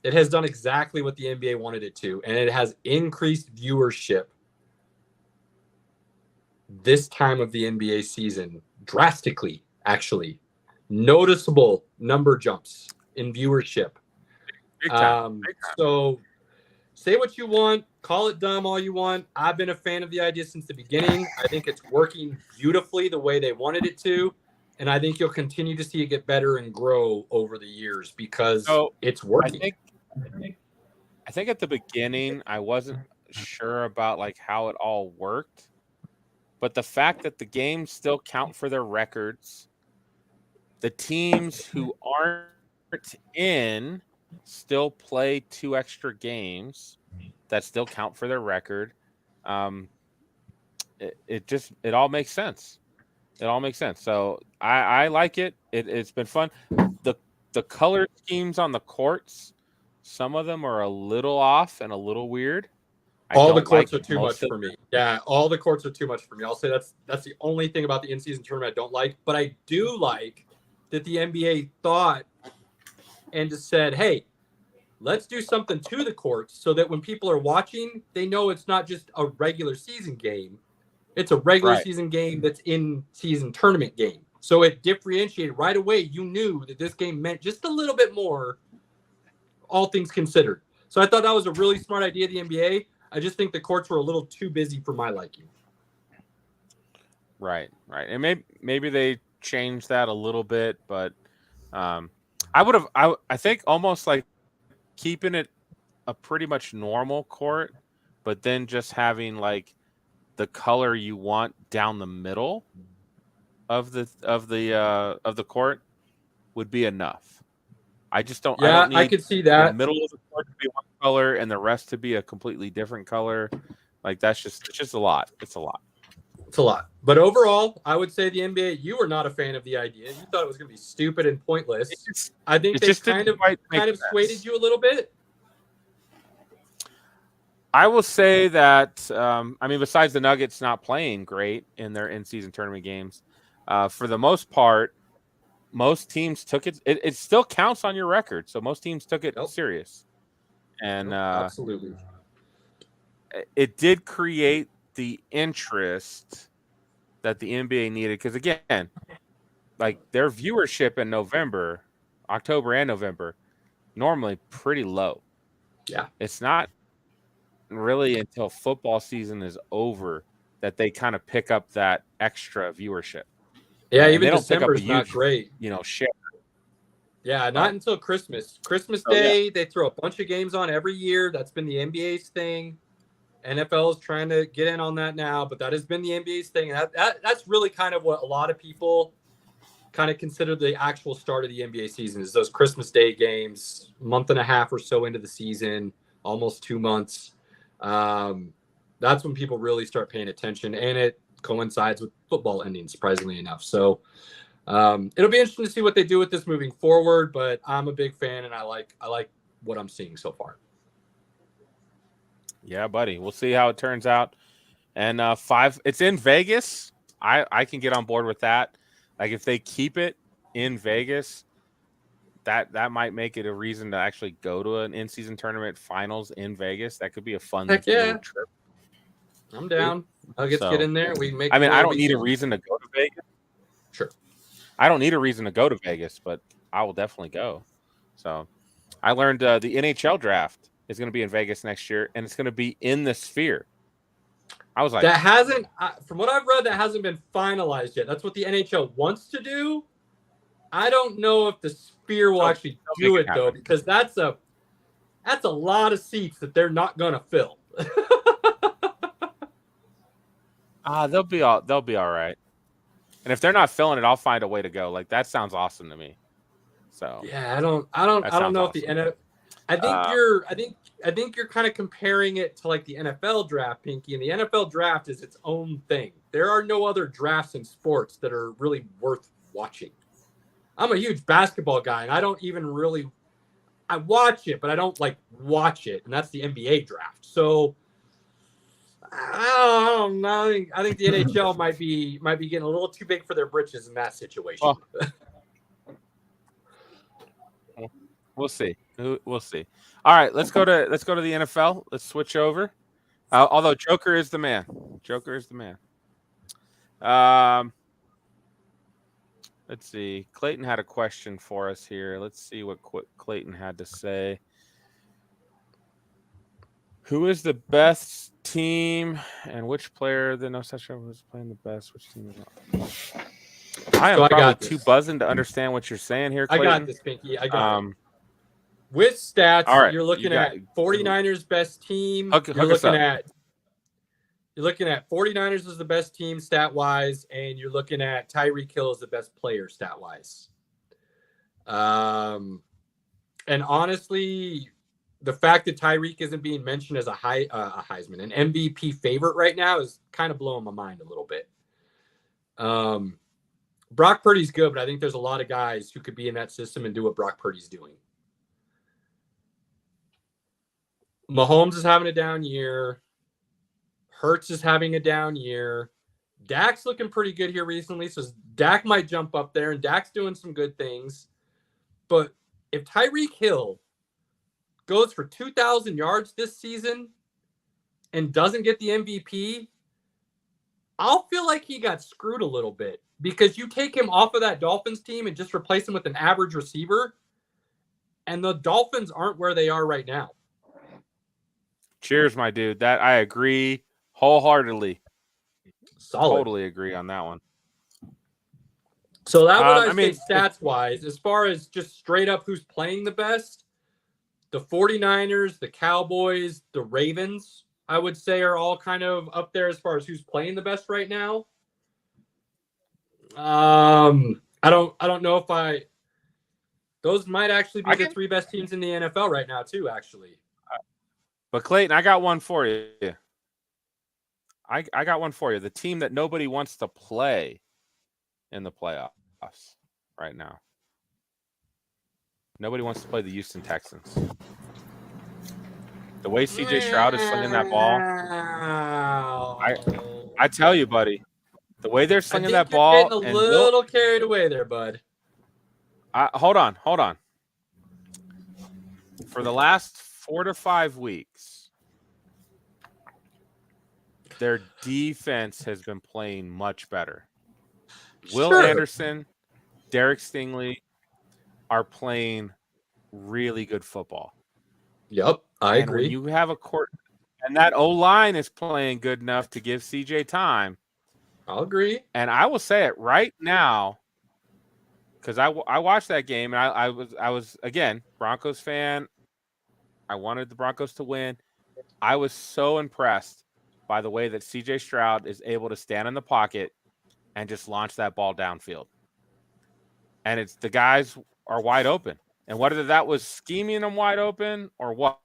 It has done exactly what the NBA wanted it to, and it has increased viewership this time of the NBA season drastically, actually. Noticeable number jumps in viewership. Big time. So say what you want, call it dumb all you want. I've been a fan of the idea since the beginning. I think it's working beautifully the way they wanted it to. And I think you'll continue to see it get better and grow over the years because it's working. I think at the beginning I wasn't sure about like how it all worked. But the fact that the games still count for their records, the teams who aren't in still play 2 extra games that still count for their record. It all makes sense. It all makes sense. So I like it. It's been fun. The color schemes on the courts, some of them are a little off and a little weird. All the courts are too much for me. Yeah, all the courts are too much for me. I'll say that's the only thing about the in-season tournament I don't like. But I do like that the NBA thought and just said, hey, let's do something to the courts so that when people are watching, they know it's not just a regular season game. It's a regular season game that's in-season tournament game. So it differentiated right away. You knew that this game meant just a little bit more, all things considered. So I thought that was a really smart idea of the NBA. I just think the courts were a little too busy for my liking. Right. And maybe they changed that a little bit, but I think almost like keeping it a pretty much normal court, but then just having like the color you want down the middle of the court would be enough. I just don't. Yeah, I don't need I could see that. the middle of the court to be one color and the rest to be a completely different color. Like it's just a lot. It's a lot. It's a lot. But overall, I would say the NBA, you were not a fan of the idea. You thought it was going to be stupid and pointless. I think they kind of swayed you a little bit. I will say that, besides the Nuggets not playing great in their in-season tournament games, for the most part, most teams took it. It still counts on your record, so most teams took it serious. And absolutely, it did create the interest that the NBA needed. Because again, like their viewership in October and November, normally pretty low. Yeah, it's not really until football season is over that they kind of pick up that extra viewership. Yeah, even December is not great. Share. Yeah, not until Christmas. Christmas Day, they throw a bunch of games on every year. That's been the NBA's thing. NFL is trying to get in on that now, but that has been the NBA's thing. And that's really kind of what a lot of people kind of consider the actual start of the NBA season is those Christmas Day games, month and a half or so into the season, almost 2 months. That's when people really start paying attention, and it coincides with football ending, surprisingly enough. So it'll be interesting to see what they do with this moving forward, but I'm a big fan, and I like what I'm seeing so far. Yeah, buddy. We'll see how it turns out. And it's in Vegas. I can get on board with that. Like if they keep it in Vegas, that might make it a reason to actually go to an in-season tournament finals in Vegas. That could be a fun little trip. I'm down. I'll get in there. We can make. I don't need a reason to go to Vegas. Sure. I don't need a reason to go to Vegas, but I will definitely go. So, I learned the NHL draft is going to be in Vegas next year, and it's going to be in the Sphere. I was like, that hasn't, from what I've read, that hasn't been finalized yet. That's what the NHL wants to do. I don't know if the Sphere will actually do it though, because that's a lot of seats that they're not going to fill. they'll be all right. And if they're not filling it, I'll find a way to go. Like, that sounds awesome to me. So yeah, I don't know if the NFL. I think you're kind of comparing it to like the NFL draft, Pinky, and the NFL draft is its own thing. There are no other drafts in sports that are really worth watching. I'm a huge basketball guy, and I don't even really – I watch it, but I don't, like, watch it, and that's the NBA draft. So, I don't know. I think the NHL might be getting a little too big for their britches in that situation. We'll see. We'll see. All right, let's go to the NFL. Let's switch over. Although Joker is the man. Let's see. Clayton had a question for us here. Let's see what Clayton had to say. Who is the best team and which player the no such was playing the best? Which team is not? I am probably too buzzing to understand what you're saying here, Clayton. I got this, Pinky. I got it. With stats, right, you're looking at 49ers best team. You're looking at 49ers as the best team stat-wise, and you're looking at Tyreek Hill as the best player stat-wise. And honestly, the fact that Tyreek isn't being mentioned as a Heisman, an MVP favorite right now is kind of blowing my mind a little bit. Brock Purdy's good, but I think there's a lot of guys who could be in that system and do what Brock Purdy's doing. Mahomes is having a down year. Hurts is having a down year. Dak's looking pretty good here recently, so Dak might jump up there, and Dak's doing some good things. But if Tyreek Hill goes for 2,000 yards this season and doesn't get the MVP, I'll feel like he got screwed a little bit, because you take him off of that Dolphins team and just replace him with an average receiver, and the Dolphins aren't where they are right now. Cheers, my dude. That I agree wholeheartedly. Solid. Totally agree on that one. So that would I say stats-wise. As far as just straight up who's playing the best, the 49ers, the Cowboys, the Ravens, I would say are all kind of up there as far as who's playing the best right now. I don't know if those might actually be the three best teams in the NFL right now too, actually. But Clayton, I got one for you. I got one for you. The team that nobody wants to play in the playoffs right now. Nobody wants to play the Houston Texans. The way CJ Stroud is slinging that ball, I tell you, buddy, the way they're slinging that ball, getting a little carried away there, bud. Hold on. For the last 4 to 5 weeks, their defense has been playing much better. Will Anderson, Derek Stingley are playing really good football. Yep, I agree. When you have a court, and that O-line is playing good enough to give CJ time. I'll agree. And I will say it right now, because I watched that game, and I was again Broncos fan. I wanted the Broncos to win. I was so impressed by the way that CJ Stroud is able to stand in the pocket and just launch that ball downfield. And it's the guys are wide open. And whether that was scheming them wide open or what,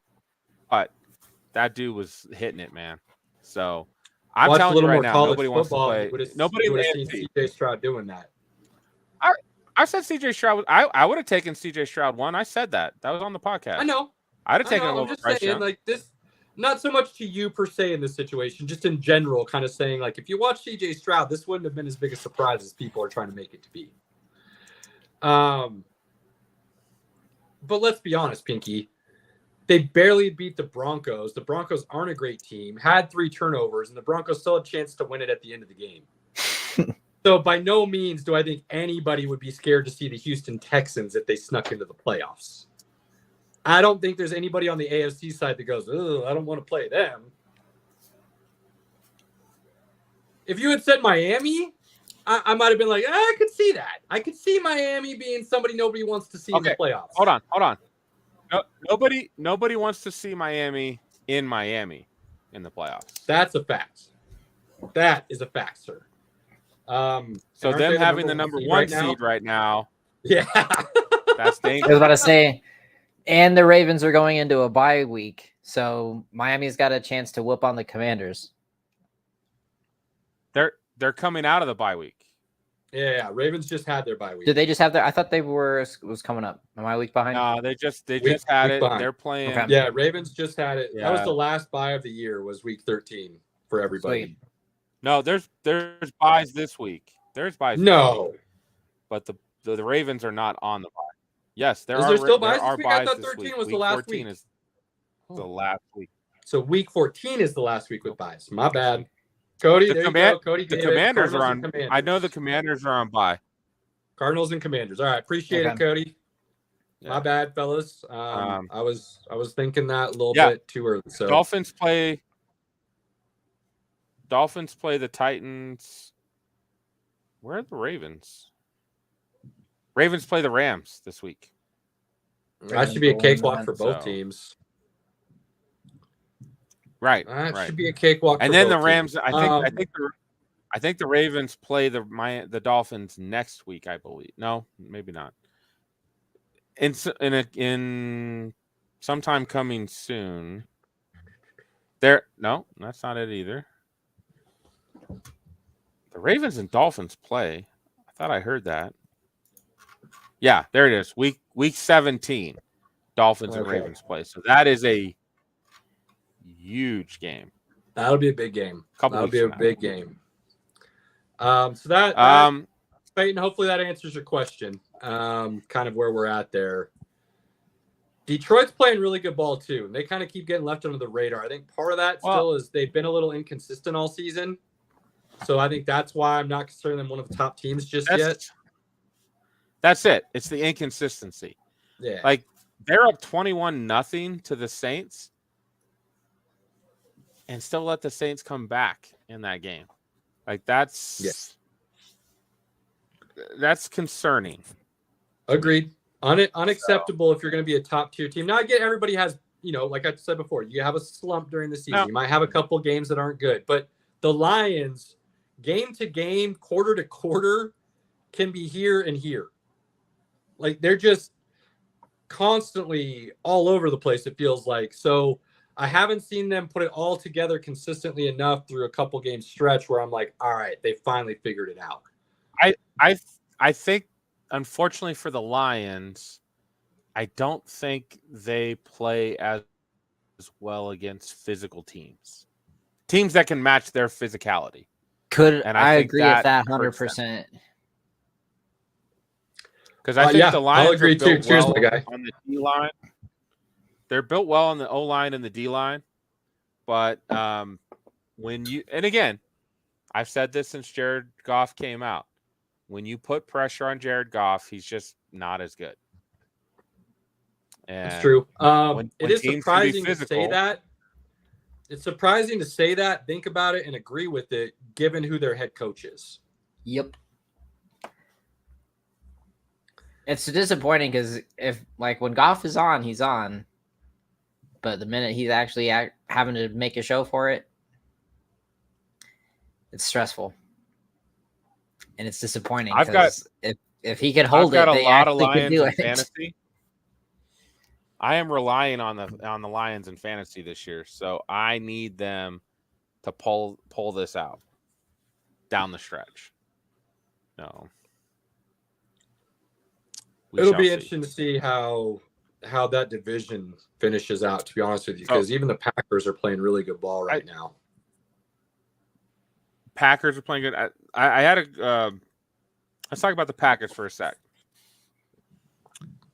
that dude was hitting it, man. So I'm telling you right now, nobody wants to play. Nobody would have seen CJ Stroud doing that. I said CJ Stroud. I would have taken CJ Stroud 1. I said that. That was on the podcast. I know. I'd have taken him over Bryce Young. Like this, not so much to you per se in this situation, just in general, kind of saying like if you watch CJ Stroud, this wouldn't have been as big a surprise as people are trying to make it to be. But let's be honest, Pinky. They barely beat the Broncos. The Broncos aren't a great team, had 3 turnovers, and the Broncos still had a chance to win it at the end of the game. So by no means do I think anybody would be scared to see the Houston Texans if they snuck into the playoffs. I don't think there's anybody on the AFC side that goes, "Oh, I don't want to play them." If you had said Miami, I might have been like, I could see that. I could see Miami being somebody nobody wants to see in the playoffs. Hold on. No, nobody wants to see Miami in Miami in the playoffs. That's a fact. That is a fact, sir. So them having the number one seed right now, yeah, that's I dangerous. was about to say, and the Ravens are going into a bye week, so Miami's got a chance to whoop on the Commanders. They're coming out of the bye week. Yeah. Ravens just had their bye week. Did they just have their? I thought they was coming up. Am I a week behind? No, they just had it. behind. They're playing. Okay. Yeah, Ravens just had it. Yeah. That was the last bye of the year. Was week 13 for everybody. Sweet. No, there's buys this week. There's buys. No. This week, but the Ravens are not on the bye. Yes, there Is are. there still there buys are this week? I buys thought this 13 week. was the Week last 14 week. is the last week. So week 14 is the last week with buys. My bad. Cody, there you go. Cody, The David, Commanders are Cardinals on. and Commanders. I know the Commanders are on bye. Cardinals and Commanders. All right, appreciate it, Cody. Yeah. My bad, fellas. I was thinking that a little bit too early. So Dolphins play the Titans. Where are the Ravens? Ravens play the Rams this week. that should be a cakewalk for both So- teams. Right. That right. should be a cakewalk. And for then the both Rams. teams. I think the Ravens play the Dolphins next week. I believe. No, maybe not. In sometime coming soon. No, that's not it either. The Ravens and Dolphins play. I thought I heard that. Yeah, there it is. Week 17. Dolphins and Ravens play. So that is a huge game. That'll be a big game. That'll be a big game. So that Peyton, hopefully that answers your question. Kind of where we're at there. Detroit's playing really good ball too. And they kind of keep getting left under the radar. I think part of that still is they've been a little inconsistent all season. So I think that's why I'm not considering them one of the top teams just yet. That's it. It's the inconsistency. Yeah. Like they're up 21-0 to the Saints and still let the Saints come back in that game. Like that's concerning. Agreed. Unacceptable if you're going to be a top tier team. Now I get everybody has, like I said before, you have a slump during the season. No. You might have a couple games that aren't good, but the Lions game to game, quarter to quarter can be here and here. Like they're just constantly all over the place. It feels like. So I haven't seen them put it all together consistently enough through a couple game stretch where I'm like, all right, they finally figured it out. I think, unfortunately for the Lions, I don't think they play as well against physical teams that can match their physicality. I agree with that 100%. Because I think the Lions I'll agree are built too. Cheers, well my guy. on the D line. They're built well on the O line and the D line, but again, I've said this since Jared Goff came out. When you put pressure on Jared Goff, he's just not as good. It's true. It is teams can be surprising to physical- say that. It's surprising to say that, think about it, and agree with it, given who their head coach is. Yep. It's disappointing because when Goff is on, he's on. But the minute he's actually having to make a show for it, it's stressful. And it's disappointing. If he could hold I've got they a lot of actually could Lions do in it. fantasy. I am relying on the Lions in fantasy this year, so I need them to pull this out down the stretch. No. It'll be interesting to see how that division finishes out, to be honest with you, because even the Packers are playing really good ball right now. Packers are playing good. I had a let's talk about the Packers for a sec.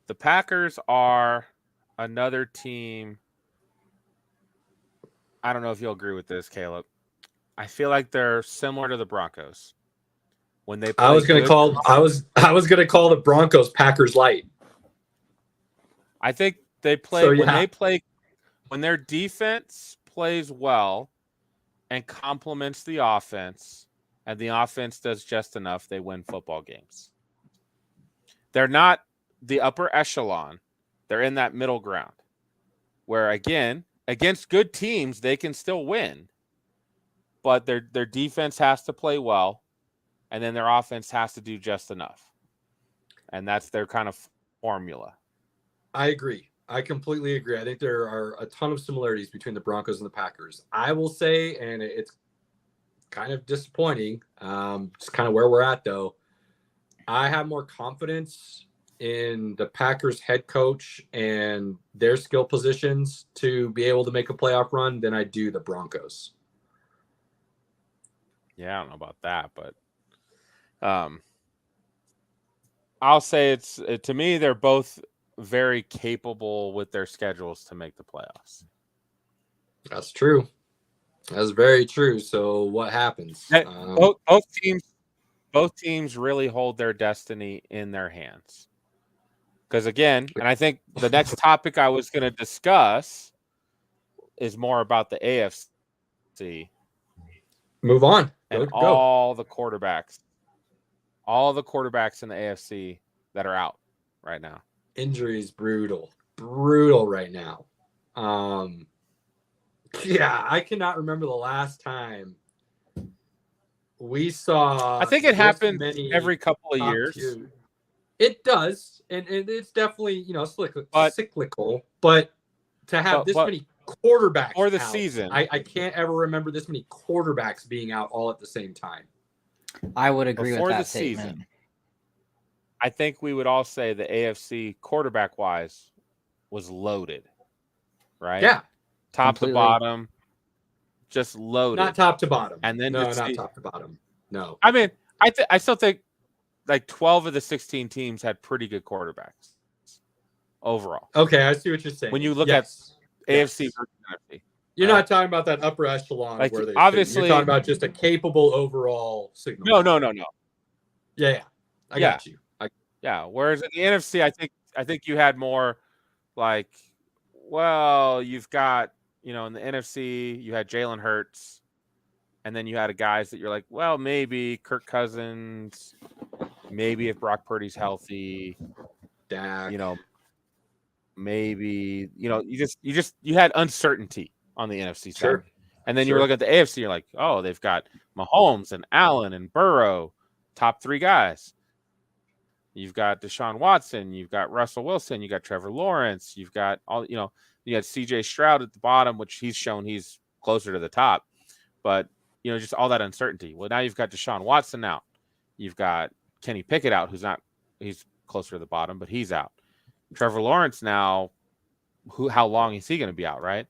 The Packers are another team. I don't know if you'll agree with this, Caleb. I feel like they're similar to the Broncos. When they I was going to call the Broncos Packers light. I think when their defense plays well and complements the offense, and the offense does just enough, they win football games. They're not the upper echelon. They're in that middle ground where, again, against good teams, they can still win, but their defense has to play well, and then their offense has to do just enough. And that's their kind of formula. I agree. I completely agree. I think there are a ton of similarities between the Broncos and the Packers. I will say, and it's kind of disappointing, just kind of where we're at, though. I have more confidence in the Packers head coach and their skill positions to be able to make a playoff run than I do the Broncos. Yeah, I don't know about that, but I'll say to me, they're both very capable with their schedules to make the playoffs. That's true. That's very true. So what happens? Both teams really hold their destiny in their hands. Because again, and I think the next topic I was going to discuss is more about the AFC. Move on. And all the quarterbacks in the AFC that are out right now. Injuries, brutal right now. Yeah, I cannot remember the last time we saw. I think it happens every couple of years. It does, and it's definitely cyclical. But to have this many quarterbacks for the out, season, I can't ever remember this many quarterbacks being out all at the same time. I would agree before with that the statement. Season, I think we would all say the AFC quarterback-wise was loaded, right? Yeah. Top to bottom, just loaded. Not top to bottom. And then not top to bottom. No. I mean, I still think like 12 of the 16 teams had pretty good quarterbacks overall. Okay, I see what you're saying. When you look at AFC versus NFC. You're not talking about that upper echelon like, where obviously you're talking about just a capable overall signal. No. Yeah. I got you. Whereas in the NFC, I think you had more like, well, you've got, in the NFC, you had Jalen Hurts, and then you had guys that you're like, well, maybe Kirk Cousins, maybe if Brock Purdy's healthy, Dak. Maybe, you had uncertainty on the NFC side. Sure. And then you were looking at the AFC, you're like, oh, they've got Mahomes and Allen and Burrow, top three guys. You've got Deshaun Watson, you've got Russell Wilson, you got Trevor Lawrence, you've got all, you got CJ Stroud at the bottom, which he's shown he's closer to the top. But, just all that uncertainty. Well, now you've got Deshaun Watson out. You've got Kenny Pickett out, he's closer to the bottom, but he's out. Trevor Lawrence now, how long is he going to be out, right?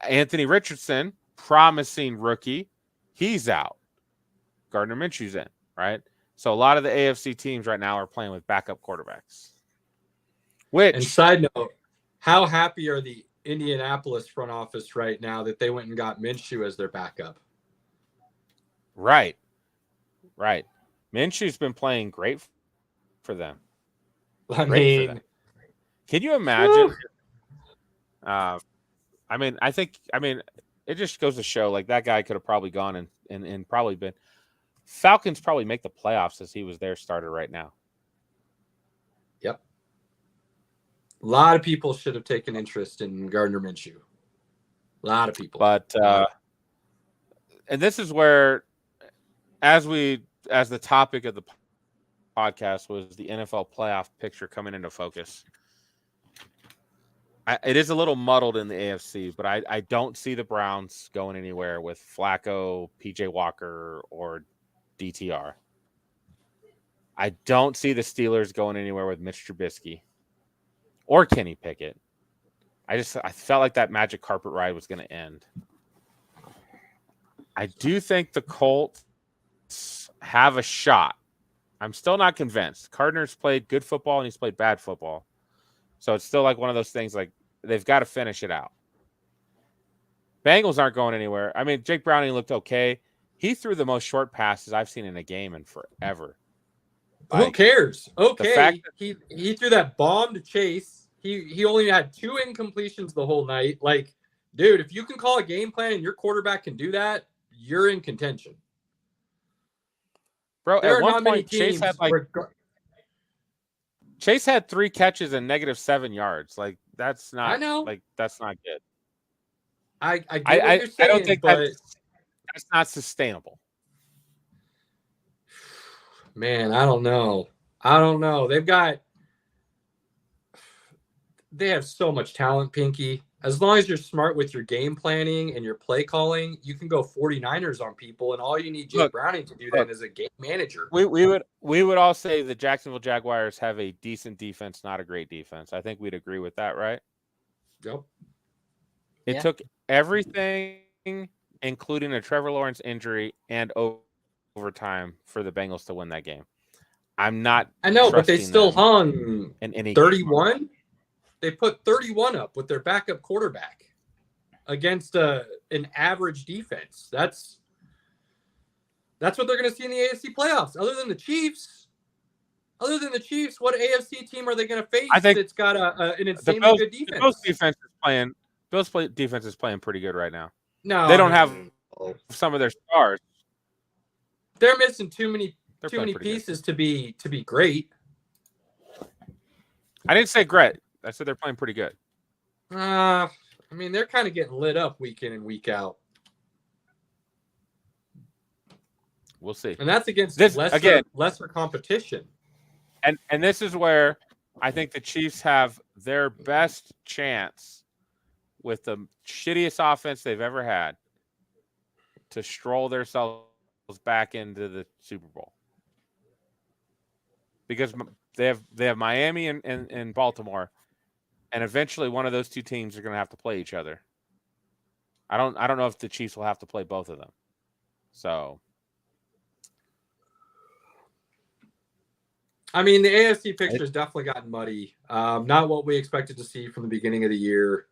Anthony Richardson, promising rookie, he's out. Gardner Minshew's in, right? So a lot of the AFC teams right now are playing with backup quarterbacks. And side note, how happy are the Indianapolis front office right now that they went and got Minshew as their backup? Right. Minshew's been playing great for them. Can you imagine? It just goes to show like that guy could have probably gone and probably been. Falcons probably make the playoffs as he was their starter right now. Yep. A lot of people should have taken interest in Gardner Minshew. A lot of people. But and this is where, as the topic of the podcast was the NFL playoff picture coming into focus. It is a little muddled in the AFC, but I don't see the Browns going anywhere with Flacco, PJ Walker, or DTR. I don't see the Steelers going anywhere with Mitch Trubisky or Kenny Pickett. I felt like that magic carpet ride was going to end. I do think the Colts have a shot. I'm still not convinced. Gardner's played good football and he's played bad football. So it's still like one of those things like they've got to finish it out. Bengals aren't going anywhere. I mean, Jake Browning looked okay. He threw the most short passes I've seen in a game in forever. Who cares? Okay. He threw that bomb to Chase He only had 2 incompletions the whole night. Like, dude, if you can call a game plan and your quarterback can do that, you're in contention. Bro, There at are one not many point, Chase teams had Chase had 3 catches and -7 yards. Like, that's not. I know. Like, that's not good. I get what you're saying, I don't think but that's not sustainable. man, I don't know. They have so much talent, Pinky. As long as you're smart with your game planning and your play calling, you can go 49ers on people, and all you need Jake Browning to do then is a game manager. We would all say the Jacksonville Jaguars have a decent defense, not a great defense. I think we'd agree with that, right? Yep. It took everything, including a Trevor Lawrence injury and overtime, for the Bengals to win that game. I'm not. I know, but they still hung in any 31. They put 31 up with their backup quarterback against an average defense. That's what they're going to see in the AFC playoffs. Other than the Chiefs, what AFC team are they going to face? I think it's got an insanely good defense. Bill's defense is playing pretty good right now. No, they don't have some of their stars. They're missing too many pieces good. to be great. I didn't say great. I said they're playing pretty good. I mean, they're kind of getting lit up week in and week out. We'll see. And that's against lesser competition. And this is where I think the Chiefs have their best chance with the shittiest offense they've ever had to stroll themselves back into the Super Bowl. Because they have Miami and Baltimore. And eventually, one of those two teams are going to have to play each other. I don't know if the Chiefs will have to play both of them. So, I mean, the AFC picture has definitely gotten muddy. Not what we expected to see from the beginning of the year.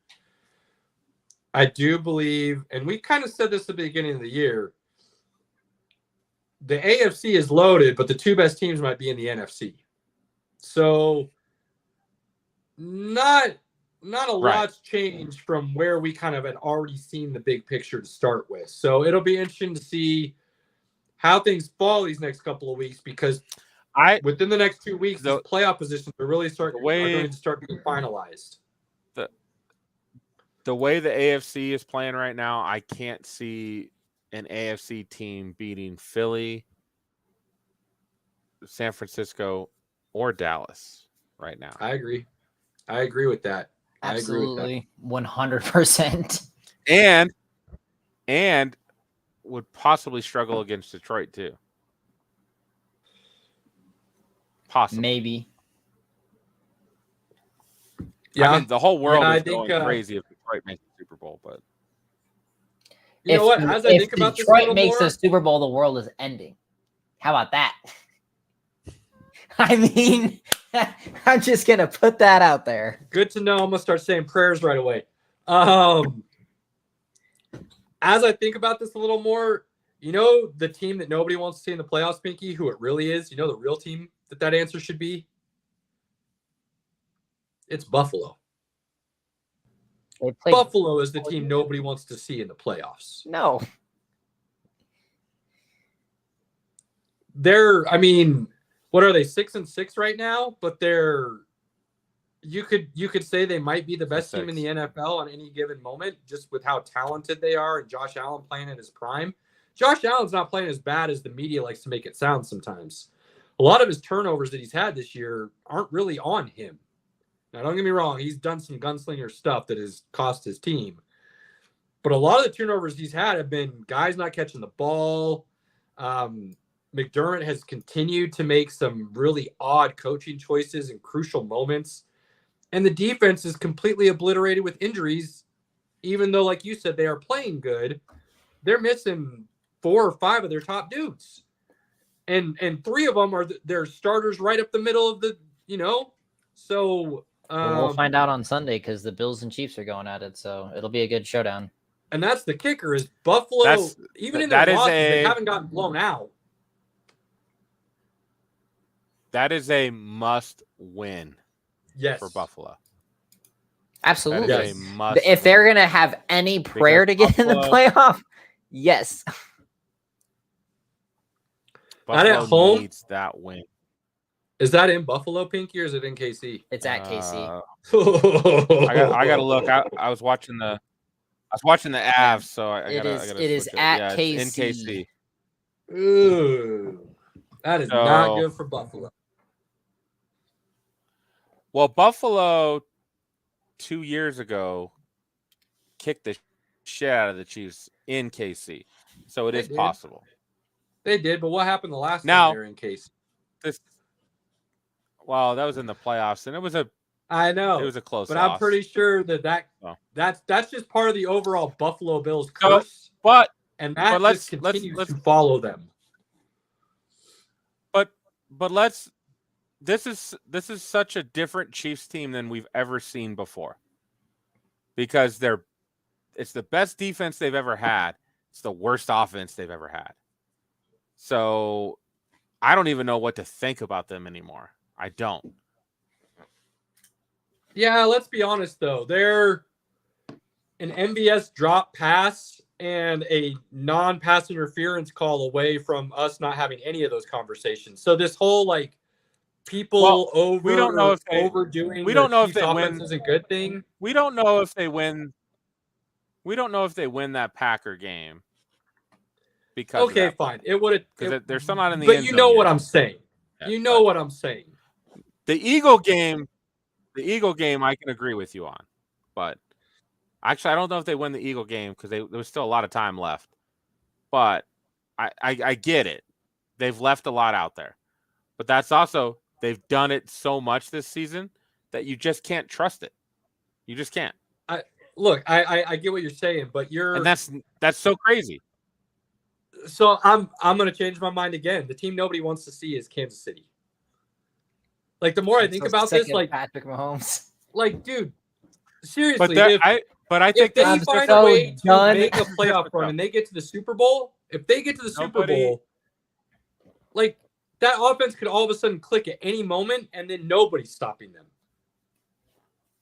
I do believe, and we kind of said this at the beginning of the year, the AFC is loaded, but the 2 best teams might be in the NFC. So, not a lot's changed from where we kind of had already seen the big picture to start with. So it'll be interesting to see how things fall these next couple of weeks, because within the next 2 weeks, the playoff positions are really going to start being finalized. The way the AFC is playing right now, I can't see an AFC team beating Philly, San Francisco, or Dallas right now. I agree with that. Absolutely, 100%. And would possibly struggle against Detroit too. Possibly. Maybe. Yeah, I mean, the whole world is going crazy if Detroit makes the Super Bowl, but you know what? As I think about this, Detroit makes the Super Bowl, the world is ending. How about that? I mean, I'm just going to put that out there. Good to know. I'm going to start saying prayers right away. As I think about this a little more, the team that nobody wants to see in the playoffs, Pinky, who it really is, the real team that answer should be? It's Buffalo. Buffalo is the team nobody wants to see in the playoffs. No. What are they, 6-6 right now? But you could say they might be the best team in the NFL on any given moment, just with how talented they are and Josh Allen playing at his prime. Josh Allen's not playing as bad as the media likes to make it sound sometimes. A lot of his turnovers that he's had this year aren't really on him. Now, don't get me wrong, he's done some gunslinger stuff that has cost his team. But a lot of the turnovers he's had have been guys not catching the ball. McDermott has continued to make some really odd coaching choices in crucial moments. And the defense is completely obliterated with injuries, even though, like you said, they are playing good. They're missing 4 or 5 of their top dudes. And 3 of them are their starters right up the middle of the, So we'll find out on Sunday because the Bills and Chiefs are going at it. So it'll be a good showdown. And that's the kicker is Buffalo, even in their losses, they haven't gotten blown out. That is a must win. Yes. For Buffalo. Absolutely. That is a must If they're win. gonna have any prayer to get in the Buffalo- playoff, yes. Not at Buffalo home? needs that win. Is that in Buffalo, Pinky, or is it in KC? It's at KC. I gotta look. I was watching the Avs, so I It gotta. is- I gotta it is switch at Yeah, it's in KC. Ooh, that is not So- good for Buffalo. Well, Buffalo 2 years ago kicked the shit out of the Chiefs in KC, so it They is did. possible. They did, but what happened the last Now- time they were in KC? Well, that was in the playoffs, and it was a I know, close but loss. I'm pretty sure Oh. that's just part of the overall Buffalo Bills So- curse, But and that but let's- just let's- continues let's- to follow them. but let's. This is such a different Chiefs team than we've ever seen before, because it's the best defense they've ever had. It's the worst offense they've ever had. So I don't even know what to think about them anymore. I don't. Yeah, let's be honest though. They're an MVS drop pass and a non-pass interference call away from us not having any of those conversations. So this whole like people we don't know if they- overdoing we don't know if Chiefs they offense win. is a good thing. We don't know if they win. We don't know if they win that Packer game. Because Okay, fine. It would because they're still not in the But end you zone know yet. what I'm saying. Yeah, You know what I'm saying. The Eagle game, I can agree with you on, but actually, I don't know if they win the Eagle game because there was still a lot of time left. But I get it; they've left a lot out there, but that's also they've done it so much this season that you just can't trust it. You just can't, Look, I get what you're saying, but and that's so crazy. so I'm going to change my mind again. The team nobody wants to see is Kansas City. Like the more I think about this, like Patrick Mahomes. dude, seriously, But I think if they I'm find so a way to done. make a playoff run and they get to the Super Bowl, if they get to the Super Bowl, like that offense could all of a sudden click at any moment, and then nobody's stopping them.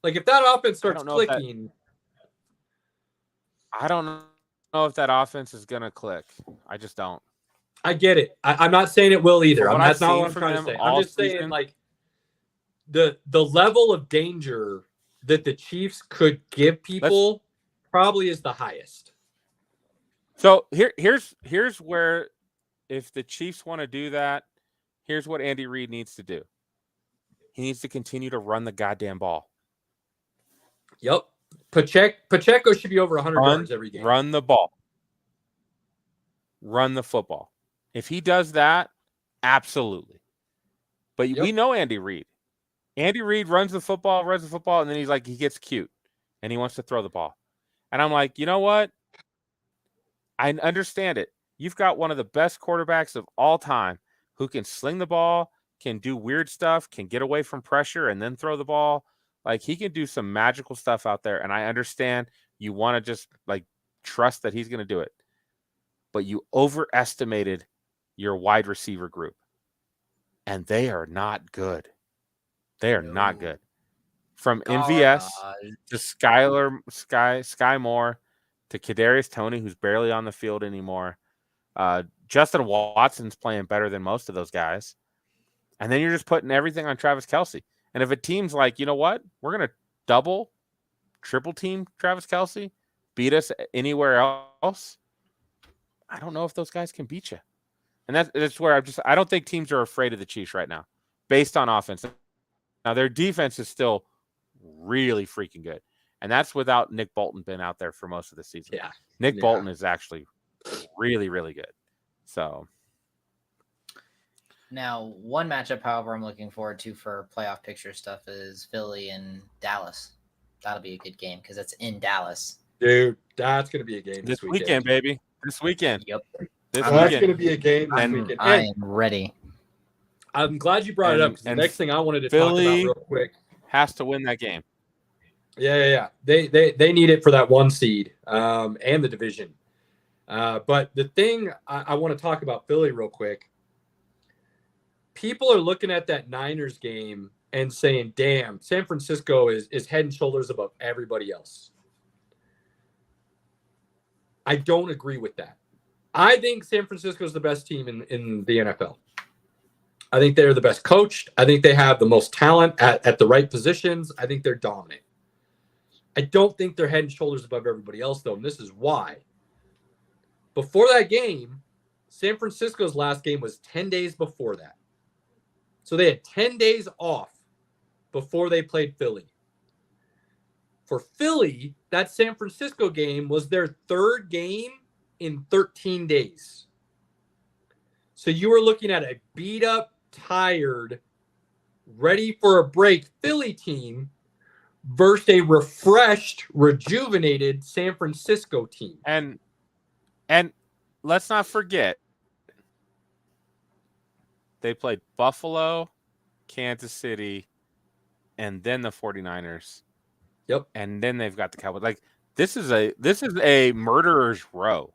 Like if that offense starts know if that- clicking, I don't know if that offense is gonna click. I just don't. I get it. I'm not saying it will either. From what That's I've not seen what I'm from trying to them say. all I'm just saying season- like the level of danger that the Chiefs could give people probably is the highest. So here's where, if the Chiefs want to do that, here's what Andy Reid needs to do. He needs to continue to run the goddamn ball. Yep. Pacheco should be over 100 yards every game. Run the ball. Run the football. If he does that, absolutely. But we know Andy Reid. Andy Reid runs the football, and then he gets cute, and he wants to throw the ball. And I'm like, you know what? I understand it. You've got one of the best quarterbacks of all time who can sling the ball, can do weird stuff, can get away from pressure, and then throw the ball. Like, he can do some magical stuff out there, and I understand you want to just, trust that he's going to do it. But you overestimated your wide receiver group, and they are not good. They are not good. From MVS to Sky Moore to Kadarius Toney, who's barely on the field anymore. Justin Watson's playing better than most of those guys. And then you're just putting everything on Travis Kelce. And if a team's like, you know what? We're going to double, triple team Travis Kelce, beat us anywhere else, I don't know if those guys can beat you. And that's where I don't think teams are afraid of the Chiefs right now, based on offense. Now, their defense is still really freaking good. And that's without Nick Bolton being out there for most of the season. Yeah. Nick Bolton is actually really, really good. So Now, one matchup, however, I'm looking forward to for playoff picture stuff is Philly and Dallas. That'll be a good game because it's in Dallas. Dude, that's going to be a game this weekend, baby. This weekend. Yep. That's going to be a game this weekend. I am ready. I'm glad you brought it up because the next thing I wanted to Philly talk about real quick has to win that game. Yeah. They need it for that 1 seed and the division. But the thing I want to talk about Philly real quick. People are looking at that Niners game and saying, damn, San Francisco is head and shoulders above everybody else. I don't agree with that. I think San Francisco is the best team in the NFL. I think they're the best coached. I think they have the most talent at the right positions. I think they're dominant. I don't think they're head and shoulders above everybody else, though, and this is why. Before that game, San Francisco's last game was 10 days before that. So they had 10 days off before they played Philly. For Philly, that San Francisco game was their third game in 13 days. So you were looking at a beat up, tired, ready for a break Philly team versus a refreshed, rejuvenated San Francisco team. And let's not forget, they played Buffalo, Kansas City, and then the 49ers. Yep. And then they've got the Cowboys. Like this is a murderer's row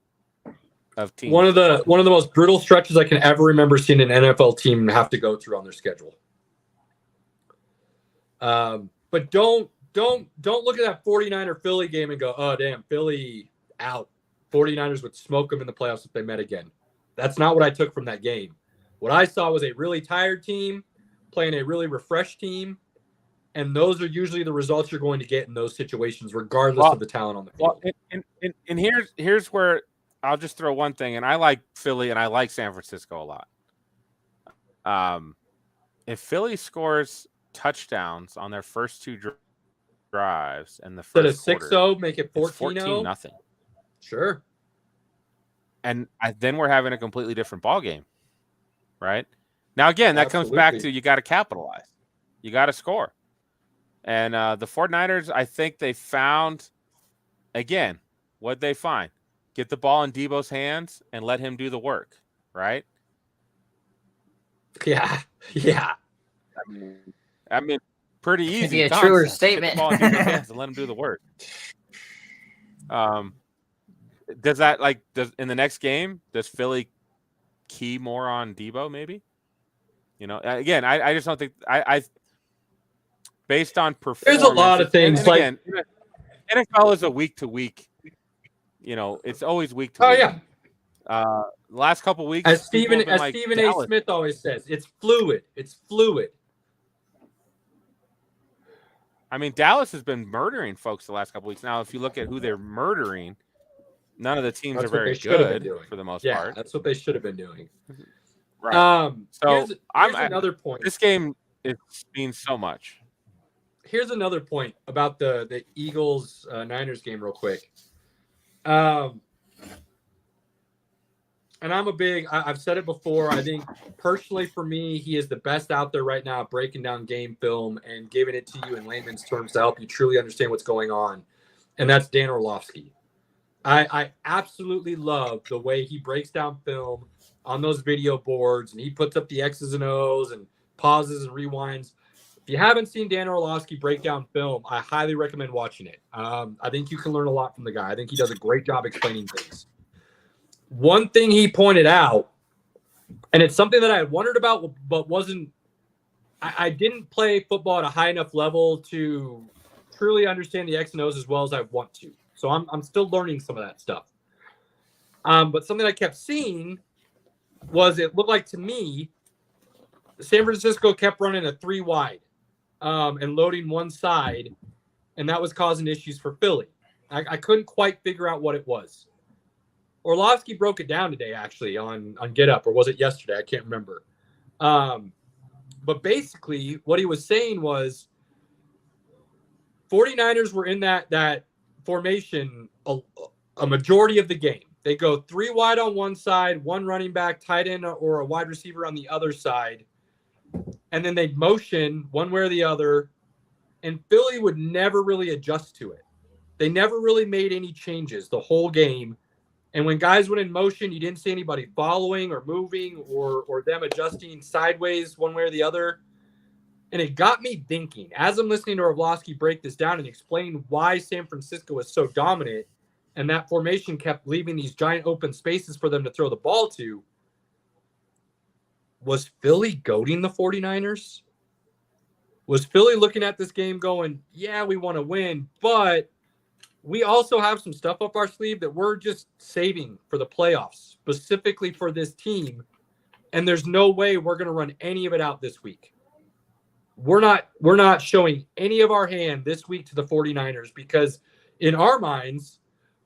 of teams. One of the most brutal stretches I can ever remember seeing an NFL team have to go through on their schedule. But don't look at that 49er Philly game and go, oh damn, Philly out. 49ers would smoke them in the playoffs if they met again. That's not what I took from that game. What I saw was a really tired team playing a really refreshed team. And those are usually the results you're going to get in those situations, regardless of the talent on the field. Well, and here's where I'll just throw one thing. And I like Philly and I like San Francisco a lot. If Philly scores touchdowns on their first two drives and the first quarter, 6-0, make it 14-0. Sure. And then we're having a completely different ball game, right? Now, again, that comes back to you got to capitalize. You got to score. And the 49ers, I think they found, again, what'd they find? Get the ball in Debo's hands and let him do the work, right? Yeah. I mean pretty easy. Be a truer statement. Get the ball in Debo's hands and let him do the work. Does in the next game, does Philly key more on Debo maybe? You know, again, I just don't think I based on performance. There's a lot of things. And again, NFL is a week to week. You know, it's always week to week. Oh yeah. Last couple weeks, as Stephen A. Smith always says, it's fluid. It's fluid. I mean, Dallas has been murdering folks the last couple weeks. Now, if you look at who they're murdering, none of the teams are very good for the most part. That's what they should have been doing. Right. So here's another point. This game means so much. Here's another point about the Eagles Niners game, real quick. And I've said it before. I think personally for me, he is the best out there right now, breaking down game film and giving it to you in layman's terms to help you truly understand what's going on. And that's Dan Orlovsky. I absolutely love the way he breaks down film on those video boards, and he puts up the X's and O's and pauses and rewinds. If you haven't seen Dan Orlovsky break down film, I highly recommend watching it. I think you can learn a lot from the guy. I think he does a great job explaining things. One thing he pointed out, and it's something that I had wondered about, but I didn't play football at a high enough level to truly understand the X and O's as well as I want to. So I'm still learning some of that stuff. But something I kept seeing was it looked like to me, San Francisco kept running a 3 wide and loading one side, and that was causing issues for Philly. I couldn't quite figure out what it was. Orlovsky broke it down today, actually, on Get Up, or was it yesterday? I can't remember. But basically, what he was saying was 49ers were in that formation a majority of the game. They go 3 wide on one side, 1 running back, tight end, or a wide receiver on the other side. And then they'd motion one way or the other. And Philly would never really adjust to it. They never really made any changes the whole game. And when guys went in motion, you didn't see anybody following or moving or them adjusting sideways one way or the other. And it got me thinking, as I'm listening to Orlovsky break this down and explain why San Francisco was so dominant and that formation kept leaving these giant open spaces for them to throw the ball to, was Philly goading the 49ers? Was Philly looking at this game going, yeah, we want to win, but we also have some stuff up our sleeve that we're just saving for the playoffs, specifically for this team. And there's no way we're going to run any of it out this week. We're not showing any of our hand this week to the 49ers because in our minds,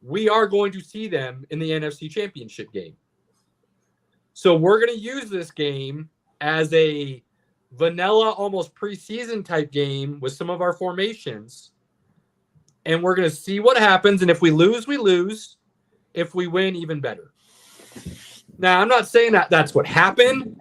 we are going to see them in the NFC Championship game. So we're going to use this game as a vanilla, almost preseason type game with some of our formations. And we're going to see what happens. And if we lose, we lose. If we win, even better. Now, I'm not saying that that's what happened,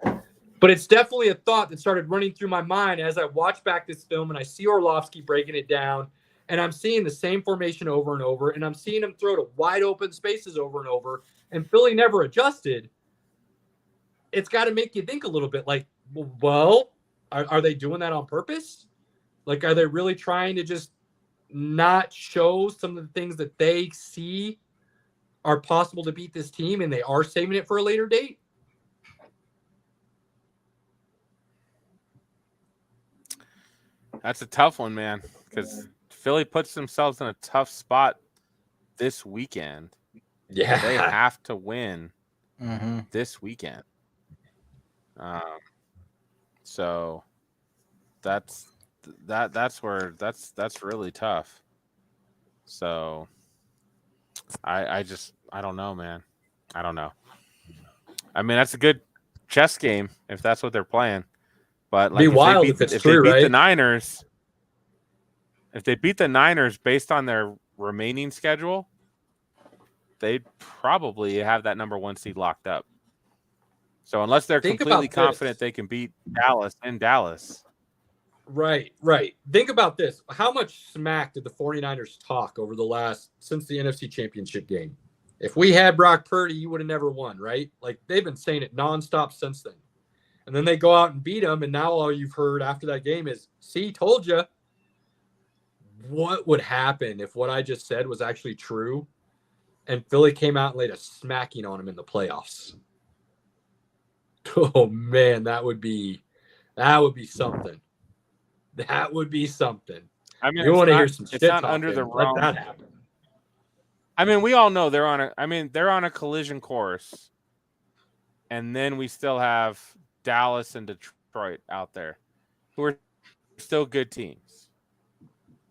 but it's definitely a thought that started running through my mind as I watch back this film and I see Orlovsky breaking it down. And I'm seeing the same formation over and over. And I'm seeing him throw to wide open spaces over and over. And Philly never adjusted. It's got to make you think a little bit like, well, are they doing that on purpose? Like, are they really trying to just not show some of the things that they see are possible to beat this team and they are saving it for a later date? That's a tough one, man, because Philly puts themselves in a tough spot this weekend. Yeah. They have to win this weekend. So that's really tough. So I don't know, man. I don't know. I mean, that's a good chess game if that's what they're playing. But like, be wild if it's true, right? The Niners, if they beat the Niners based on their remaining schedule, they'd probably have that number 1 seed locked up. So unless they're completely confident they can beat Dallas in Dallas. Right. Think about this. How much smack did the 49ers talk over since the NFC Championship game? If we had Brock Purdy, you would have never won, right? Like, they've been saying it nonstop since then. And then they go out and beat them, and now all you've heard after that game is, see, told you. What would happen if what I just said was actually true and Philly came out and laid a smacking on them in the playoffs? Oh, man, that would be something. That would be something. I mean, you want to hear some shit not talking, under the let realm. that happen. I mean, we all know they're on a collision course. And then we still have Dallas and Detroit out there who are still good teams.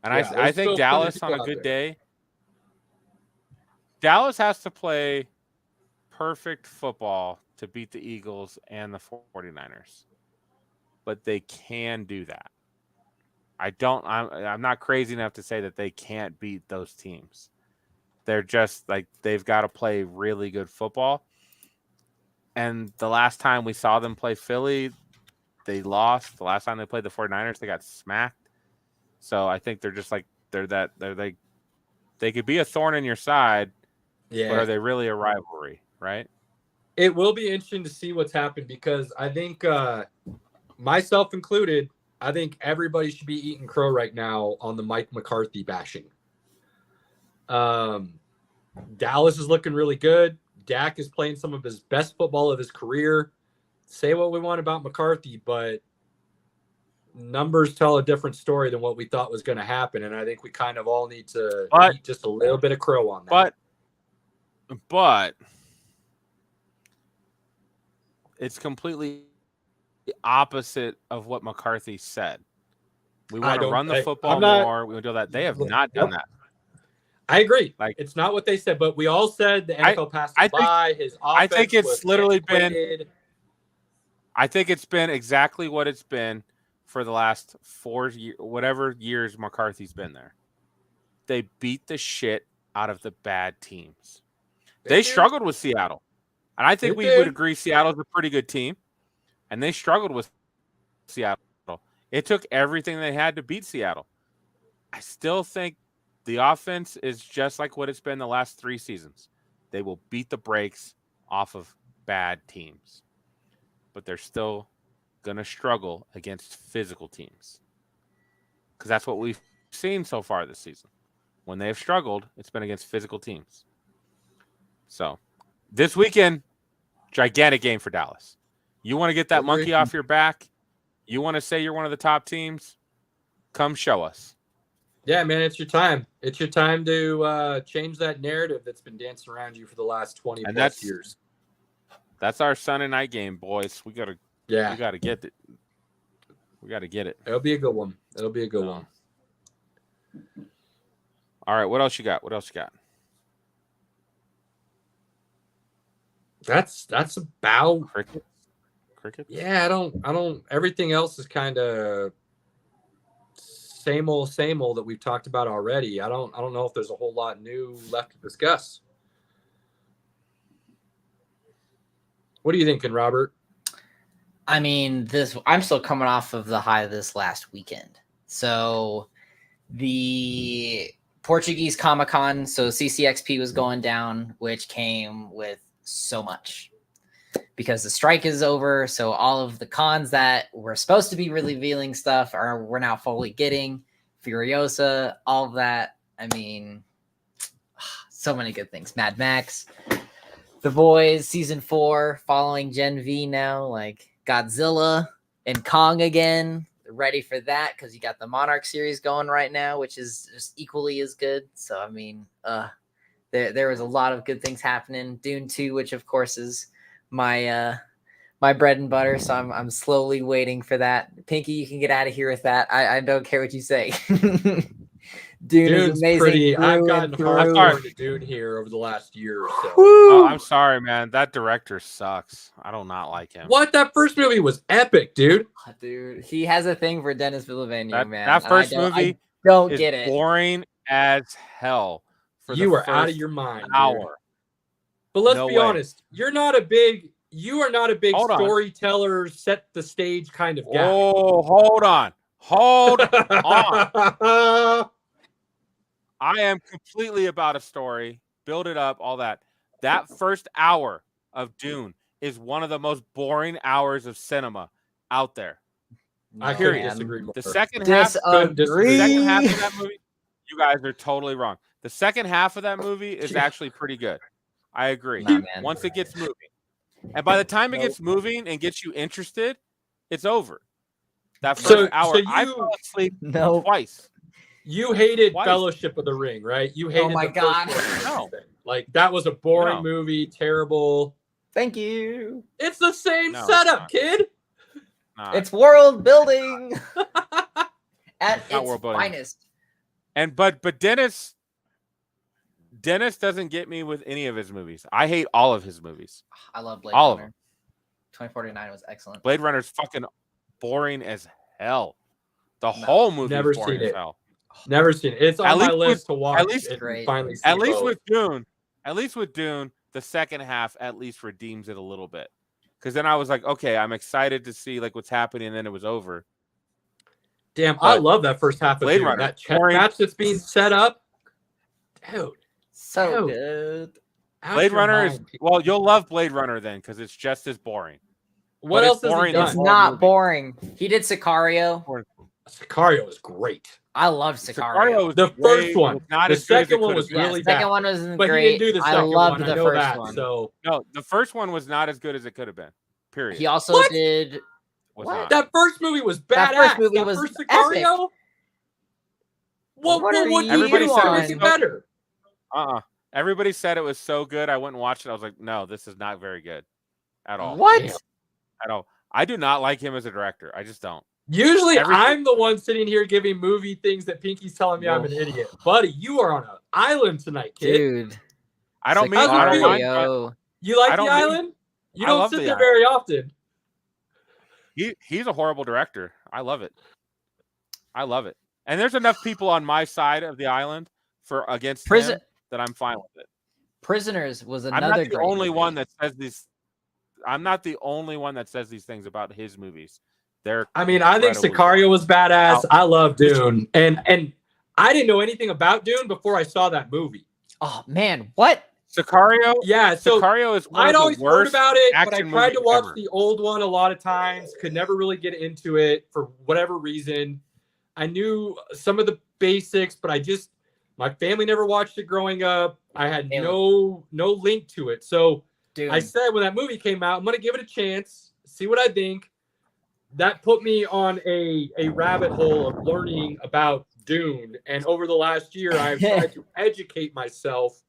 And I think Dallas on a good day, Dallas has to play perfect football to beat the Eagles and the 49ers. But they can do that. I'm not crazy enough to say that they can't beat those teams. They're just like, they've got to play really good football. And the last time we saw them play Philly, they lost. The last time they played the 49ers, they got smacked. So I think they're just like, they could be a thorn in your side, but are they really a rivalry, right? It will be interesting to see what's happened because I think, myself included, I think everybody should be eating crow right now on the Mike McCarthy bashing. Dallas is looking really good. Dak is playing some of his best football of his career. Say what we want about McCarthy, but numbers tell a different story than what we thought was going to happen. And I think we kind of all need to eat just a little bit of crow on that. But it's completely the opposite of what McCarthy said. We want to run the football more. We want to do that. They have not done that. I agree. Like, it's not what they said, but we all said the NFL passed by. His offense I think it's literally antiquated. been. I think it's been exactly what it's been for the last 4 years, whatever years McCarthy's been there. They beat the shit out of the bad teams. They struggled with Seattle, and I think we would agree Seattle's a pretty good team, and they struggled with Seattle. It took everything they had to beat Seattle. I still think the offense is just like what it's been the last 3 seasons. They will beat the brakes off of bad teams. But they're still going to struggle against physical teams. Because that's what we've seen so far this season. When they have struggled, it's been against physical teams. So, this weekend, gigantic game for Dallas. You want to get that monkey off your back? You want to say you're one of the top teams? Come show us. Yeah, man, it's your time. It's your time to change that narrative that's been dancing around you for the last 20 plus years. That's our Sunday night game, boys. We gotta get it. We gotta get it. It'll be a good one. It'll be a good one. All right, what else you got? That's about cricket. Yeah, I don't. Everything else is kind of same old that we've talked about already. I don't know if there's a whole lot new left to discuss. What are you thinking, Robert? I mean, I'm still coming off of the high of this last weekend. So the Portuguese Comic-Con, so CCXP was going down, which came with so much because the strike is over. So all of the cons that were supposed to be revealing stuff we're now fully getting. Furiosa, all of that. I mean, so many good things. Mad Max, The Boys, Season 4, following Gen V now, like Godzilla and Kong again. Ready for that because you got the Monarch series going right now, which is just equally as good. So, I mean, there was a lot of good things happening. Dune 2, which of course is my bread and butter. So I'm slowly waiting for that. Pinky, you can get out of here with that. I don't care what you say. Dune's amazing. Pretty. I've gotten hard to Dune here over the last year or so. Oh, I'm sorry, man. That director sucks. I do not like him. What? That first movie was epic, dude. Dude, he has a thing for Denis Villeneuve, man. That first movie don't get it. Boring as hell. You are out of your mind. Hour. Dude. But let's be honest. You are not a big storyteller, set the stage kind of guy. Oh, hold on. I am completely about a story. Build it up, all that. That first hour of Dune is one of the most boring hours of cinema out there. I couldn't disagree more. The second half of that movie, you guys are totally wrong. The second half of that movie is actually pretty good. I agree. Once it gets moving. And by the time it gets moving and gets you interested, it's over. That first hour, I fell asleep twice. You hated Fellowship of the Ring, right? You hated first one. Like, that was a boring movie, terrible. Thank you. It's the same setup, kid. It's world building at its finest. And but Dennis doesn't get me with any of his movies. I hate all of his movies. I love Blade Runner. 2049 was excellent. Blade Runner's fucking boring as hell. The whole movie is boring as hell. Never seen it. It's on my list to watch. At least with Dune, the second half at least redeems it a little bit. Because then I was like, okay, I'm excited to see like what's happening, and then it was over. Damn, I love that first half of Blade Dune. Runner. That chess match that's being set up. Dude. So good. Blade Runner is you'll love Blade Runner then because it's just as boring. What else has he done? It's not boring. He did Sicario. Sicario is great. I love Sicario. The first one. The second one was really bad. The second one wasn't but great. He didn't do the second I loved one. the first one. So no, the first one was not as good as it could have been. Period. He also did. What? That first movie was badass. That first movie was first Sicario. epic. What would you do to make it better? Everybody said it was so good. I went and watched it. I was like, no, this is not very good at all. What? At all. I do not like him as a director. I just don't. Usually, I'm the one sitting here giving movie things that Pinky's telling me I'm an idiot. Buddy, you are on an island tonight, kid. Dude. I don't mean I don't mind. You like the island? You don't sit there very often. He's a horrible director. I love it. And there's enough people on my side of the island against him that I'm fine with it. Prisoners was another. I'm not the only one that says these. I'm not the only one that says these things about his movies. I think Sicario was badass. I love Dune, and I didn't know anything about Dune before I saw that movie. Oh man, what? Sicario? Yeah, so Sicario is one I'd of always the worst heard about it, but I action tried to movies watch ever. the old one a lot of times. Could never really get into it for whatever reason. I knew some of the basics, but my family never watched it growing up. I had no link to it. So Dude. I said when that movie came out, I'm gonna give it a chance, see what I think. that put me on a rabbit hole of learning about Dune. And over the last year, I've tried to educate myself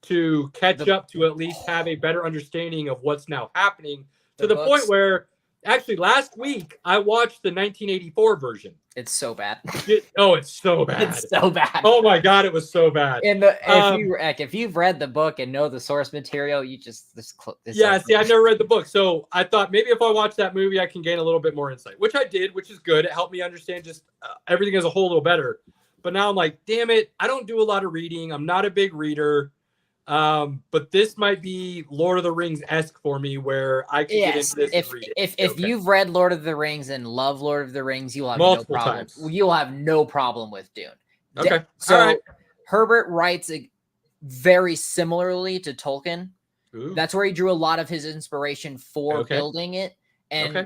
to catch up to at least have a better understanding of what's now happening to the point where actually last week I watched the 1984 version. It's so bad. It's so bad. It's so bad. Oh my God, it was so bad. And if you've read the book and know the source material, you just see, I've never read the book, so I thought maybe if I watch that movie, I can gain a little bit more insight, which I did, which is good. It helped me understand just everything as a whole a little better. But now I'm like, damn it, I don't do a lot of reading. I'm not a big reader. But this might be Lord of the Rings-esque for me, where I can get into this and read it. If you've read Lord of the Rings and love Lord of the Rings, you will have multiple no problem. times. You'll have no problem with Dune. Okay. So all right. Herbert writes very similarly to Tolkien. Ooh. That's where he drew a lot of his inspiration for building it. And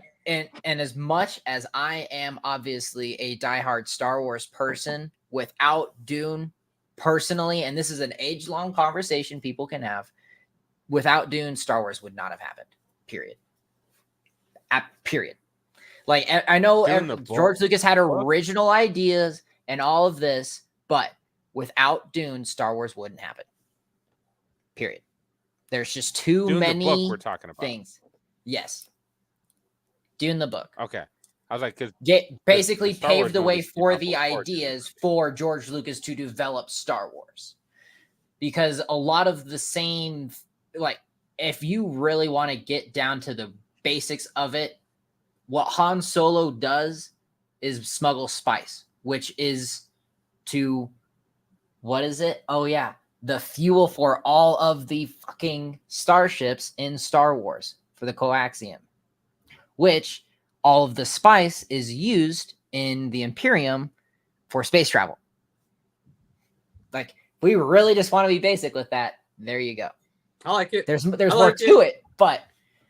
as much as I am obviously a diehard Star Wars person, without Dune, personally, and this is an age-long conversation people can have, without Dune, Star Wars would not have happened. Period. Period. Like, I know George Lucas had original ideas and all of this, but without Dune, Star Wars wouldn't happen. Period. There's just too many the book we're talking about. things. Yes. Dune the book. Okay. I was like, because basically paved the way for the ideas for George Lucas to develop Star Wars. Because a lot of the same, like, if you really want to get down to the basics of it, what Han Solo does is smuggle spice, which is to, what is it? Oh, yeah. The fuel for all of the fucking starships in Star Wars for the coaxium, which all of the spice is used in the Imperium for space travel. Like, we really just want to be basic with that. There you go. I like it. There's more to it, but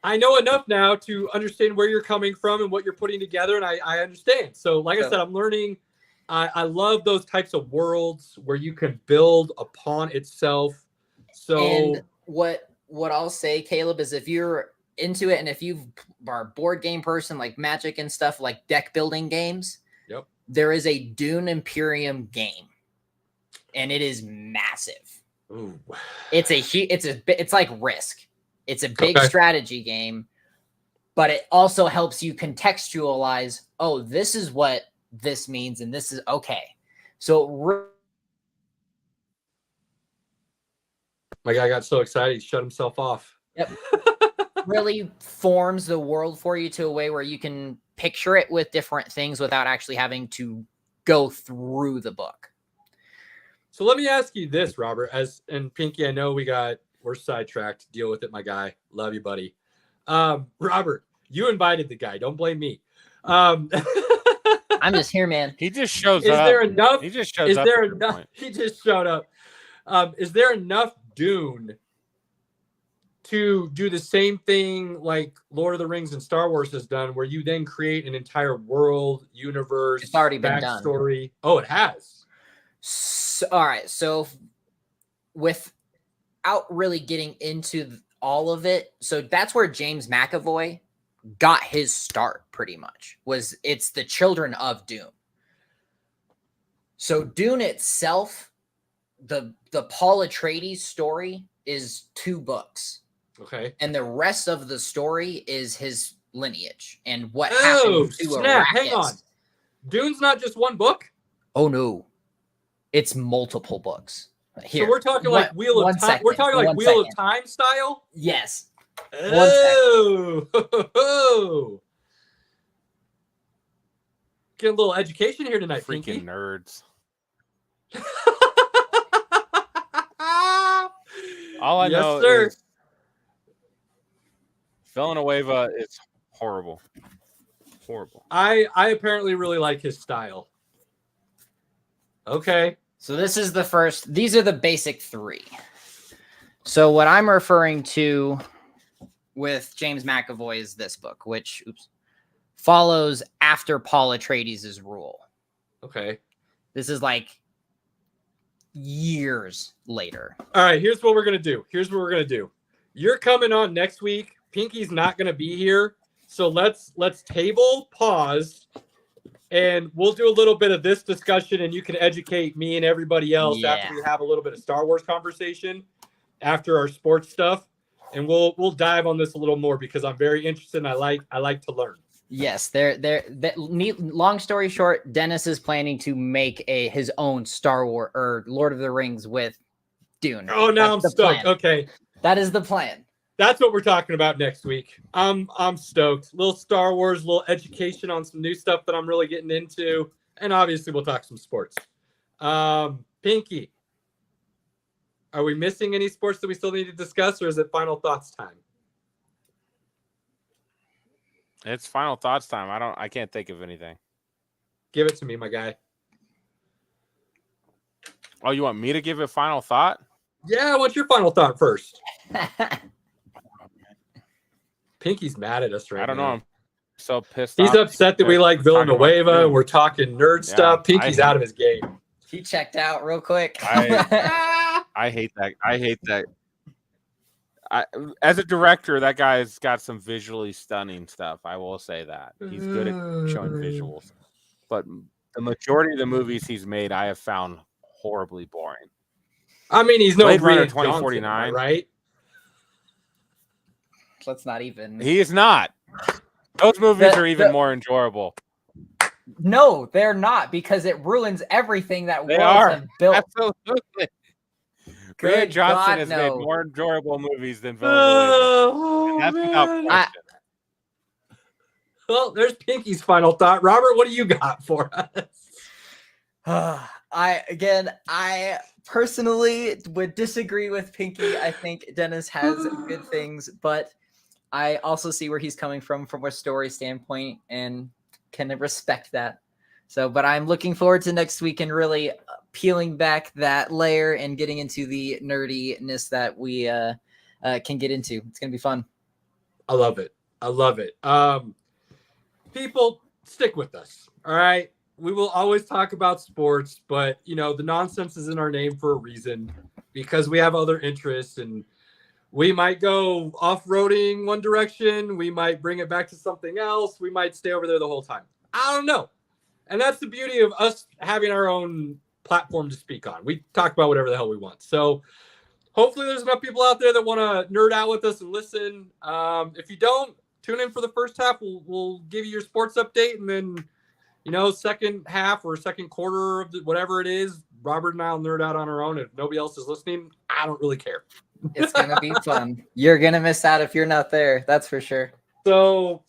I know enough now to understand where you're coming from and what you're putting together, and I understand. So, like I said, I'm learning. I love those types of worlds where you can build upon itself. So, and what I'll say, Caleb, is if you're into it and if you are a board game person like Magic and stuff, like deck building games, there is a Dune Imperium game, and it is massive. Ooh. It's like Risk. It's a big strategy game, but it also helps you contextualize, oh, this is what this means, and this is okay. So my guy got so excited he shut himself off. Yep. Really forms the world for you to a way where you can picture it with different things without actually having to go through the book. So let me ask you this, Robert, and Pinky, I know we're sidetracked. Deal with it, my guy. Love you, buddy. Robert, you invited the guy. Don't blame me. I'm just here, man. He just shows up. Is there enough? He just shows up. He just showed up. Is there enough Dune to do the same thing like Lord of the Rings and Star Wars has done, where you then create an entire world, universe, it's already been backstory? Done. Oh, it has. So, all right. So without really getting into all of it, so that's where James McAvoy got his start, pretty much. It's the children of Dune. So Dune itself, the Paul Atreides story is 2 books. Okay. And the rest of the story is his lineage and what happened to Arrakis. Hang on. Dune's not just 1 book? Oh no. It's multiple books. Here. So we're talking like Wheel of Time. We're talking like Wheel of Time style? Yes. Oh. Get a little education here tonight, Freaking Pinky. nerds. All I know is Villanueva is horrible. Horrible. I apparently really like his style. Okay. So these are the basic 3. So what I'm referring to with James McAvoy is this book, which follows after Paul Atreides' rule. Okay. This is like years later. All right, here's what we're going to do. You're coming on next week. Pinky's not going to be here. So let's table, pause, and we'll do a little bit of this discussion, and you can educate me and everybody else after we have a little bit of Star Wars conversation after our sports stuff, and we'll dive on this a little more because I'm very interested and I like to learn. Yes, long story short, Dennis is planning to make his own Star Wars or Lord of the Rings with Dune. Oh, now I'm stoked. Plan. Okay. That is the plan. That's what we're talking about next week. I'm stoked. Little Star Wars, little education on some new stuff that I'm really getting into, and obviously we'll talk some sports. Pinky, are we missing any sports that we still need to discuss, or is it final thoughts time? It's final thoughts time. I can't think of anything. Give it to me, my guy. Oh, you want me to give it final thought? Yeah, what's your final thought first? Pinky's mad at us right now. I don't know. I'm so pissed off. He's upset that we like Villanueva and we're talking nerd stuff. Pinky's out of his game. He checked out real quick. I hate that. I hate that. As a director, that guy's got some visually stunning stuff. I will say that. He's good at showing visuals. But the majority of the movies he's made, I have found horribly boring. I mean, he's no Blade Runner Rian 2049, Johnson, right? Let's not even. He is not. Those movies are even more enjoyable. No, they're not, because it ruins everything that They worlds are. have built. Absolutely. Good Rian Johnson God, has no. made more enjoyable movies than Villanueva. That's without question. Well, there's Pinky's final thought. Robert, what do you got for us? I personally would disagree with Pinky. I think Dennis has good things, but I also see where he's coming from a story standpoint and can respect that. So, but I'm looking forward to next week and really peeling back that layer and getting into the nerdiness that we can get into. It's going to be fun. I love it. People, stick with us. All right. We will always talk about sports, but the nonsense is in our name for a reason, because we have other interests, and we might go off-roading one direction. We might bring it back to something else. We might stay over there the whole time. I don't know. And that's the beauty of us having our own platform to speak on. We talk about whatever the hell we want. So hopefully there's enough people out there that want to nerd out with us and listen. If you don't, tune in for the first half. We'll give you your sports update, and then second half or second quarter of whatever it is, Robert and I will nerd out on our own. If nobody else is listening, I don't really care. It's going to be fun. You're going to miss out if you're not there. That's for sure. So,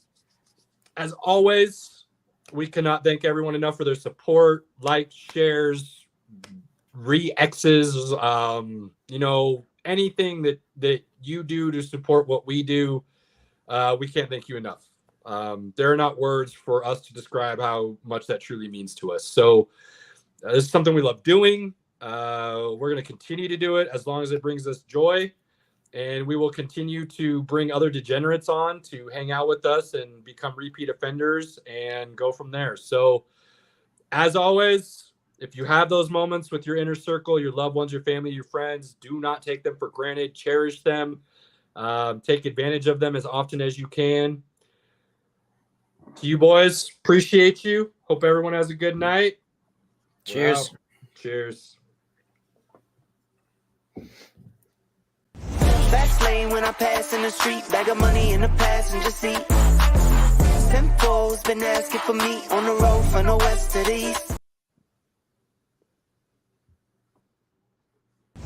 as always, we cannot thank everyone enough for their support, likes, shares, re-X's, anything that you do to support what we do. We can't thank you enough. There are not words for us to describe how much that truly means to us. So this is something we love doing. We're going to continue to do it as long as it brings us joy, and we will continue to bring other degenerates on to hang out with us and become repeat offenders and go from there. So as always, if you have those moments with your inner circle, your loved ones, your family, your friends, do not take them for granted. Cherish them. Take advantage of them as often as you can. To you boys, appreciate you. Hope everyone has a good night. Cheers. Wow. Cheers. Fast lane when I pass in the street, bag of money in the passenger seat. Tempo's been asking for me on the road from the west to the east.